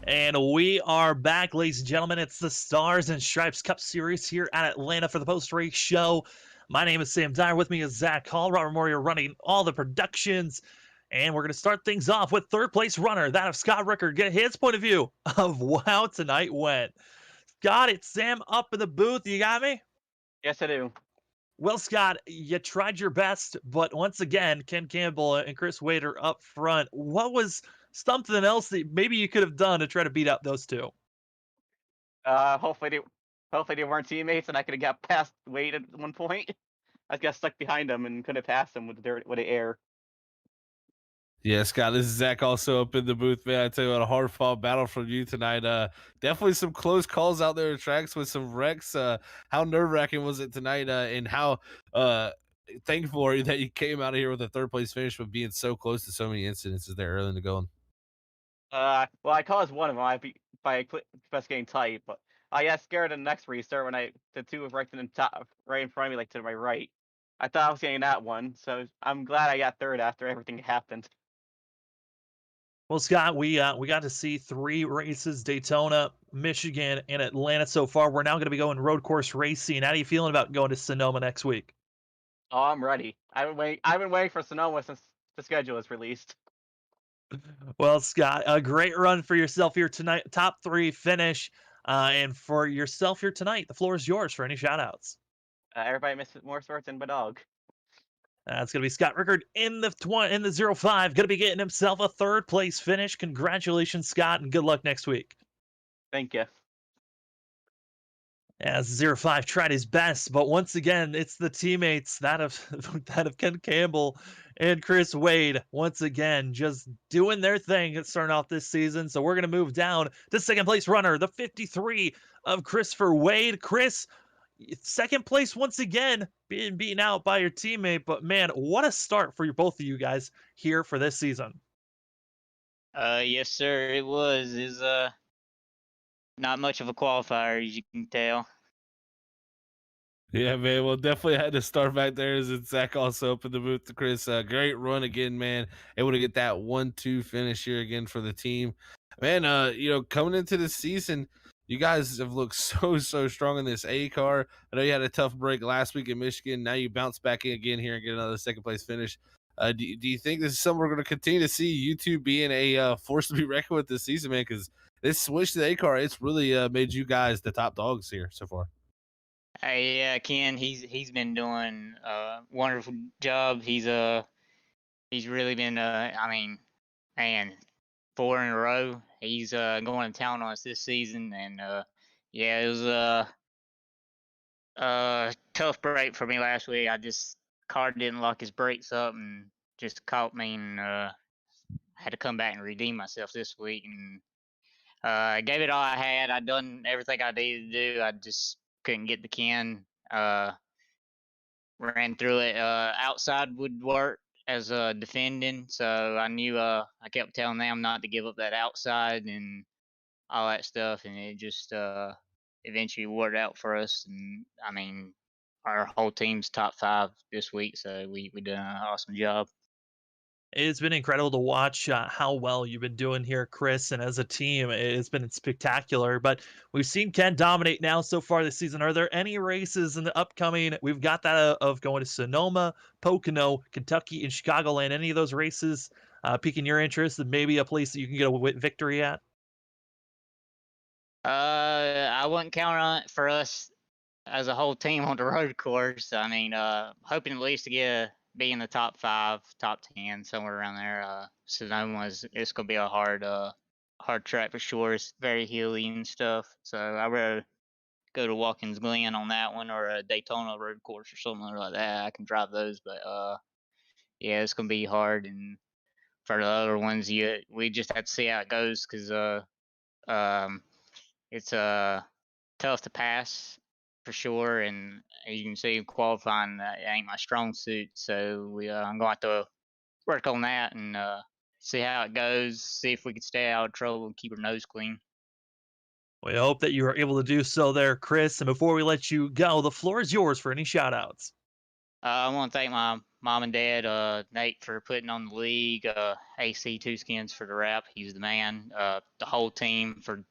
And we are back, ladies and gentlemen. It's the Stars and Stripes Cup Series here at Atlanta for the post-race show. My name is Sam Dyer. With me is Zach Hall. Robert Moria running all the productions. And we're going to start things off with third-place runner, that of Scott Rickard. Get his point of view of how tonight went. Scott, it's Sam up in the booth. You got me? Yes, I do. Well, Scott, you tried your best, but once again, Ken Campbell and Chris Wade are up front. What was something else that maybe you could have done to try to beat up those two? Hopefully they weren't teammates, and I could have got past Wade at one point. I got stuck behind him and couldn't have passed him with the air. Yeah, Scott, this is Zach also up in the booth, man. I tell you what, a hard-fought battle from you tonight. Definitely some close calls out there at tracks with some wrecks. How nerve-wracking was it tonight, and how thankful are you that you came out of here with a third-place finish, but being so close to so many incidences there early in the going? Well, I caused one of them by press getting tight, but I got scared in the next restart when the two of right in the top, right in front of me, like to my right. I thought I was getting that one, so I'm glad I got third after everything happened. Well, Scott, we got to see 3 races: Daytona, Michigan, and Atlanta so far. We're now going to be going road course racing. How are you feeling about going to Sonoma next week? Oh, I'm ready. I've been waiting for Sonoma since the schedule is released. Well, Scott, a great run for yourself here tonight. Top 3 finish, and for yourself here tonight, the floor is yours for any shout outs. Everybody misses more sports than my dog. That's going to be Scott Rickard in the 05, going to be getting himself a 3rd place finish. Congratulations, Scott, and good luck next week. Thank you. As 05 tried his best, but once again, it's the teammates that of that of Ken Campbell and Chris Wade once again just doing their thing starting off this season. So we're gonna move down to 2nd place runner, the 53 of Christopher Wade. Chris, 2nd place once again, being beaten out by your teammate. But man, what a start for both of you guys here for this season. Yes, sir. It was. Is not much of a qualifier, as you can tell. Yeah, man. Well, definitely had to start back there. As Zach also up in the booth to Chris. Great run again, man. Able to get that 1-2 finish here again for the team. Man, coming into the season, you guys have looked so strong in this A car. I know you had a tough break last week in Michigan. Now you bounce back in again here and get another 2nd place finish. Do you think this is something we're going to continue to see you two being a force to be reckoned with this season, man? Because this switch to the A car, it's really made you guys the top dogs here so far. Hey, yeah, Ken. He's been doing a wonderful job. He's really been. I mean, man, 4 in a row. He's going to town on us this season, and yeah, it was tough break for me last week. I just car didn't lock his brakes up and just caught me, and I had to come back and redeem myself this week, and I gave it all I had. I done everything I needed to do. I just couldn't get the Ken. Ran through it. Outside would work as defending, so I knew. I kept telling them not to give up that outside and all that stuff, and it just eventually worked out for us. And I mean, our whole team's top 5 this week, so we did an awesome job. It's been incredible to watch how well you've been doing here, Chris, and as a team, it's been spectacular. But we've seen Ken dominate now so far this season. Are there any races in the upcoming? We've got that of going to Sonoma, Pocono, Kentucky, and Chicagoland. Any of those races piquing your interest, and maybe a place that you can get a victory at? I wouldn't count on it for us as a whole team on the road course. I mean, hoping at least to be in the top 5, top 10, somewhere around there. Sonoma's it's gonna be a hard track for sure. It's very hilly and stuff. So I'd rather go to Watkins Glen on that one or a Daytona road course or something like that. I can drive those, but yeah, it's gonna be hard. And for the other ones, we just have to see how it goes because um, it's tough to pass for sure, and as you can see, qualifying ain't my strong suit. So I'm going to have to work on that and see how it goes. See if we can stay out of trouble and keep our nose clean. We hope that you are able to do so there, Chris. And before we let you go, the floor is yours for any shout outs. I want to thank my mom and dad, Nate for putting on the league, AC Two Skins for the wrap. He's the man. The whole team for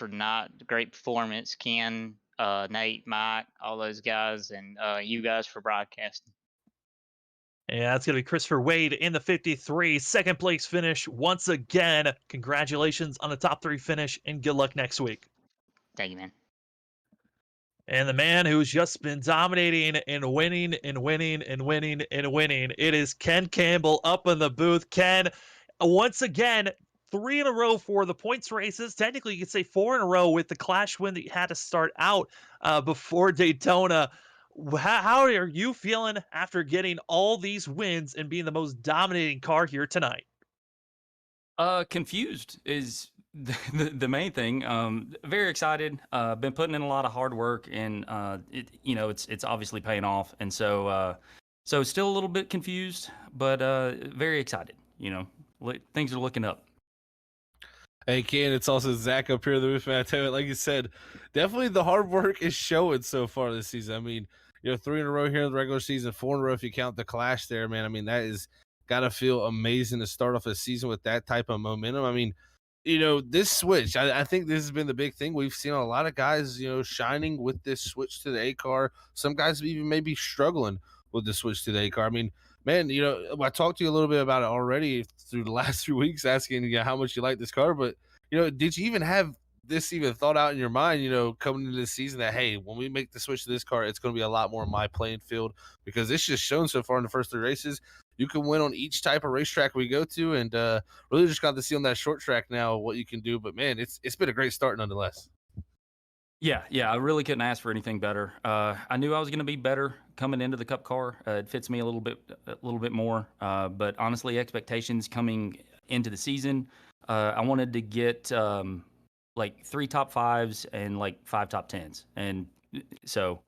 not great performance. Ken, Nate, Mike, all those guys, and you guys for broadcasting. Yeah, that's going to be Christopher Wade in the 53, 2nd place finish once again. Congratulations on the top 3 finish, and good luck next week. Thank you, man. And the man who's just been dominating and winning and winning and winning and winning, it is Ken Campbell up in the booth. Ken, once again, 3 in a row for the points races. Technically, you could say 4 in a row with the clash win that you had to start out before Daytona. How are you feeling after getting all these wins and being the most dominating car here tonight? Confused is the main thing. Very excited. Been putting in a lot of hard work, and it's obviously paying off. And so still a little bit confused, but very excited. Things are looking up. Hey, Ken, it's also Zach up here in the roof, man. I tell you, like you said, definitely the hard work is showing so far this season. I mean, 3 in a row here in the regular season, 4 in a row if you count the clash there, man. I mean, that is got to feel amazing to start off a season with that type of momentum. I mean, this switch, I think this has been the big thing. We've seen a lot of guys, shining with this switch to the A car. Some guys even maybe struggling with the switch to the A car. I mean, man, I talked to you a little bit about it already through the last few weeks, asking how much you like this car. But did you even have this even thought out in your mind? Coming into this season, that hey, when we make the switch to this car, it's going to be a lot more my playing field, because it's just shown so far in the first 3 races you can win on each type of racetrack we go to, and really just got to see on that short track now what you can do. But man, it's been a great start nonetheless. Yeah, I really couldn't ask for anything better. I knew I was going to be better coming into the Cup car. It fits me a little bit more. But honestly, expectations coming into the season, I wanted to get like 3 top 5s and like 5 top 10s, and so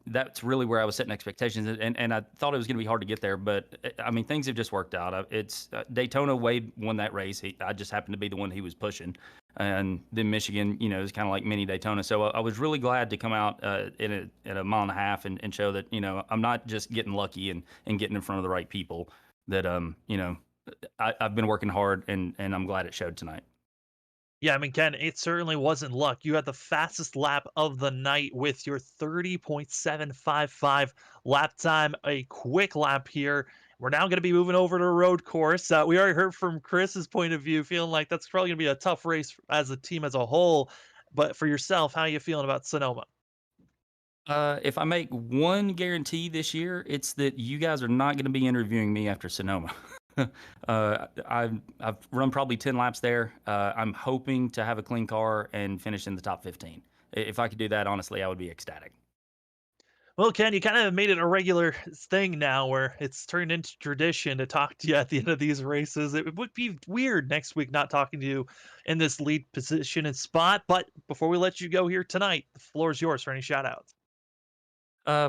that's really where I was setting expectations, and I thought it was going to be hard to get there, but I mean, things have just worked out. It's Daytona, Wade won that race. I just happened to be the one he was pushing, and then Michigan, is kind of like mini Daytona. So I was really glad to come out at a mile and a half and show that I'm not just getting lucky and getting in front of the right people. That I've been working hard, and I'm glad it showed tonight. Yeah, I mean, Ken, it certainly wasn't luck. You had the fastest lap of the night with your 30.755 lap time, a quick lap here. We're now going to be moving over to a road course. We already heard from Chris's point of view, feeling like that's probably going to be a tough race as a team as a whole. But for yourself, how are you feeling about Sonoma? If I make one guarantee this year, it's that you guys are not going to be interviewing me after Sonoma. I've run probably 10 laps there. I'm hoping to have a clean car and finish in the top 15. If I could do that, honestly, I would be ecstatic. Well, Ken, you kind of made it a regular thing now where it's turned into tradition to talk to you at the end of these races. It would be weird next week not talking to you in this lead position and spot. But before we let you go here tonight, the floor is yours for any shout outs.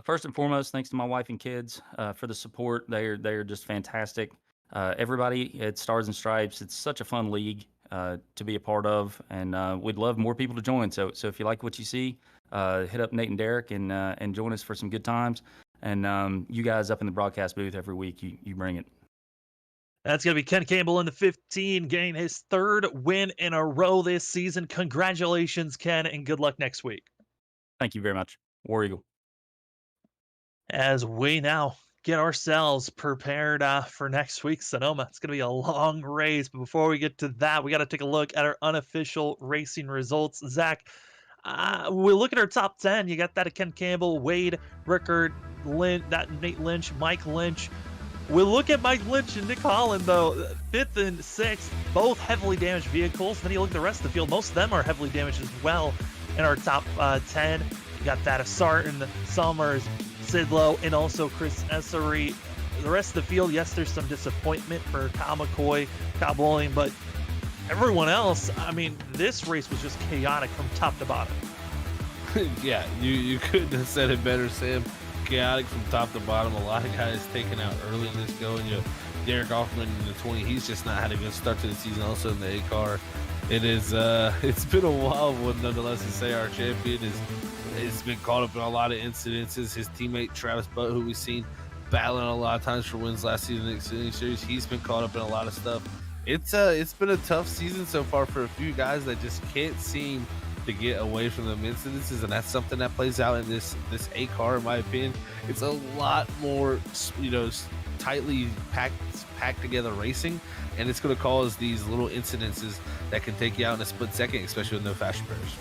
First and foremost, thanks to my wife and kids for the support. They're just fantastic. Everybody at Stars and Stripes, it's such a fun league to be a part of, and we'd love more people to join. So if you like what you see, hit up Nate and Derek and join us for some good times. And you guys up in the broadcast booth every week, you bring it. That's going to be Ken Campbell in the 15, getting his 3rd win in a row this season. Congratulations, Ken, and good luck next week. Thank you very much. War Eagle. As we now get ourselves prepared for next week's Sonoma. It's going to be a long race, but before we get to that, we got to take a look at our unofficial racing results. Zach, we look at our top 10. You got that of Ken Campbell, Wade, Rickard, that Nate Lynch, Mike Lynch. We look at Mike Lynch and Nick Holland, though, 5th and 6th, both heavily damaged vehicles. Then you look at the rest of the field, most of them are heavily damaged as well in our top 10. You got that of Sarton, Summers, Sidlow, and also Chris Essery. The rest of the field, yes, there's some disappointment for Kyle McCoy, Kyle Bowling, but everyone else, I mean, this race was just chaotic from top to bottom. Yeah, you couldn't have said it better, Sam. Chaotic from top to bottom. A lot of guys taken out early in this going. Derek Hoffman in the 20, he's just not had a good start to the season. Also in the A car, it's been a wild one nonetheless. To say our champion has been caught up in a lot of incidences. His teammate Travis Butt, who we've seen battling a lot of times for wins last season in the Xfinity Series, he's been caught up in a lot of stuff. It's been a tough season so far for a few guys that just can't seem to get away from them incidences, and that's something that plays out in this A car. In my opinion, it's a lot more tightly packed together racing, and it's going to cause these little incidences that can take you out in a split second, especially with no fast repairs.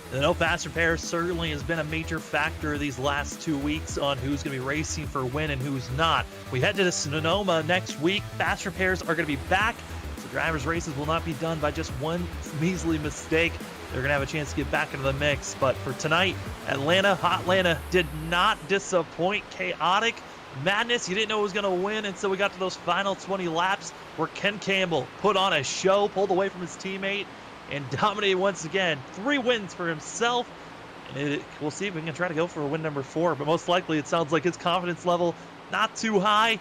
The no fast repairs certainly has been a major factor these last 2 weeks on who's going to be racing for a win and who's not. We head to Sonoma next week. Fast repairs are going to be back, so drivers' races will not be done by just one measly mistake. They're going to have a chance to get back into the mix. But for tonight, Atlanta did not disappoint. Chaotic madness. You didn't know who was going to win until we got to those final 20 laps where Ken Campbell put on a show, pulled away from his teammate, and dominated once again. 3 wins for himself. And we'll see if we can try to go for a win number 4. But most likely, it sounds like his confidence level not too high.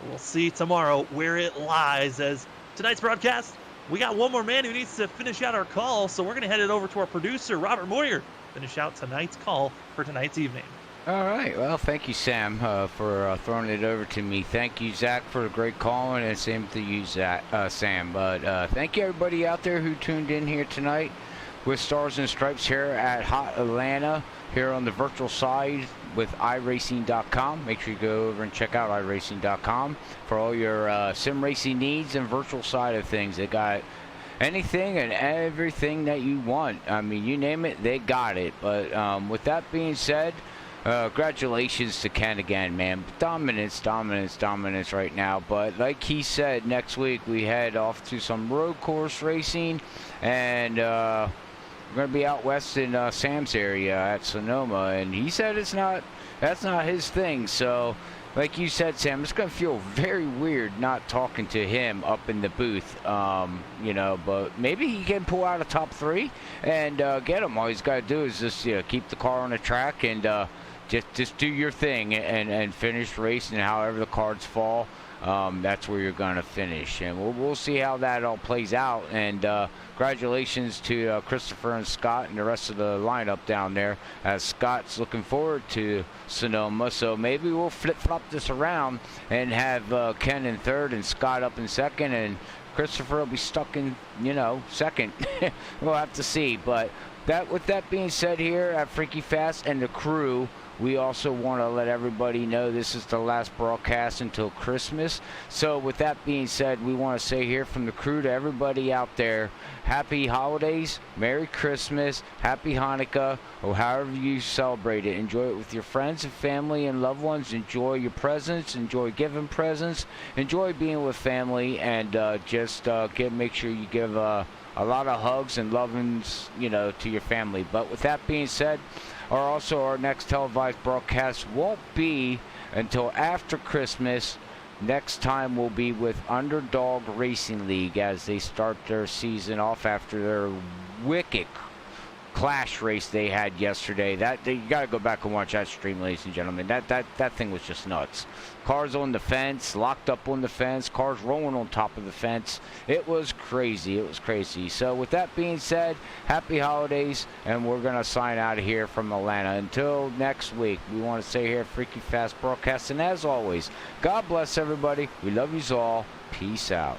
We'll see tomorrow where it lies, as tonight's broadcast We got one more man who needs to finish out our call, so we're going to head it over to our producer, Robert Moyer, finish out tonight's call for tonight's evening. All right. Well, thank you, Sam, for throwing it over to me. Thank you, Zach, for a great call, and same to you, Zach, Sam. But thank you, everybody out there who tuned in here tonight with Stars and Stripes here at Hot Atlanta, here on the virtual side with iRacing.com. Make sure you go over and check out iRacing.com for all your sim racing needs and virtual side of things. They got anything and everything that you want. I mean, you name it, they got it. But with that being said, congratulations to Ken again, man. Dominance right now. But like he said, next week we head off to some road course racing, and we're going to be out west in Sam's area at Sonoma, and he said that's not his thing. So like you said, Sam, it's going to feel very weird not talking to him up in the booth, you know, but maybe he can pull out a top 3 and get him. All he's got to do is just, you know, keep the car on the track and just do your thing and finish racing. However the cards fall, that's where you're going to finish, and we'll see how that all plays out. And congratulations to Christopher and Scott and the rest of the lineup down there, as Scott's looking forward to Sonoma. So maybe we'll flip-flop this around and have Ken in third and Scott up in second, and Christopher will be stuck in, you know, second. We'll have to see. But with that being said, here at Freaky Fast and the crew, we also want to let everybody know this is the last broadcast until Christmas. So with that being said, we want to say here from the crew to everybody out there, happy holidays, Merry Christmas, Happy Hanukkah, or however you celebrate it. Enjoy it with your friends and family and loved ones. Enjoy your presents, enjoy giving presents, enjoy being with family, and make sure you give a lot of hugs and lovings, you know, to your family. But with that being said, our next televised broadcast won't be until after Christmas. Next time will be with Underdog Racing League as they start their season off after their wicked clash race they had yesterday. You gotta go back and watch that stream, ladies and gentlemen. That thing was just nuts. Cars on the fence, locked up on the fence, cars rolling on top of the fence. It was crazy. It was crazy. So with that being said, happy holidays, and we're gonna sign out of here from Atlanta. Until next week, we want to say here at Freaky Fast Broadcast, and as always, God bless everybody. We love yous all. Peace out.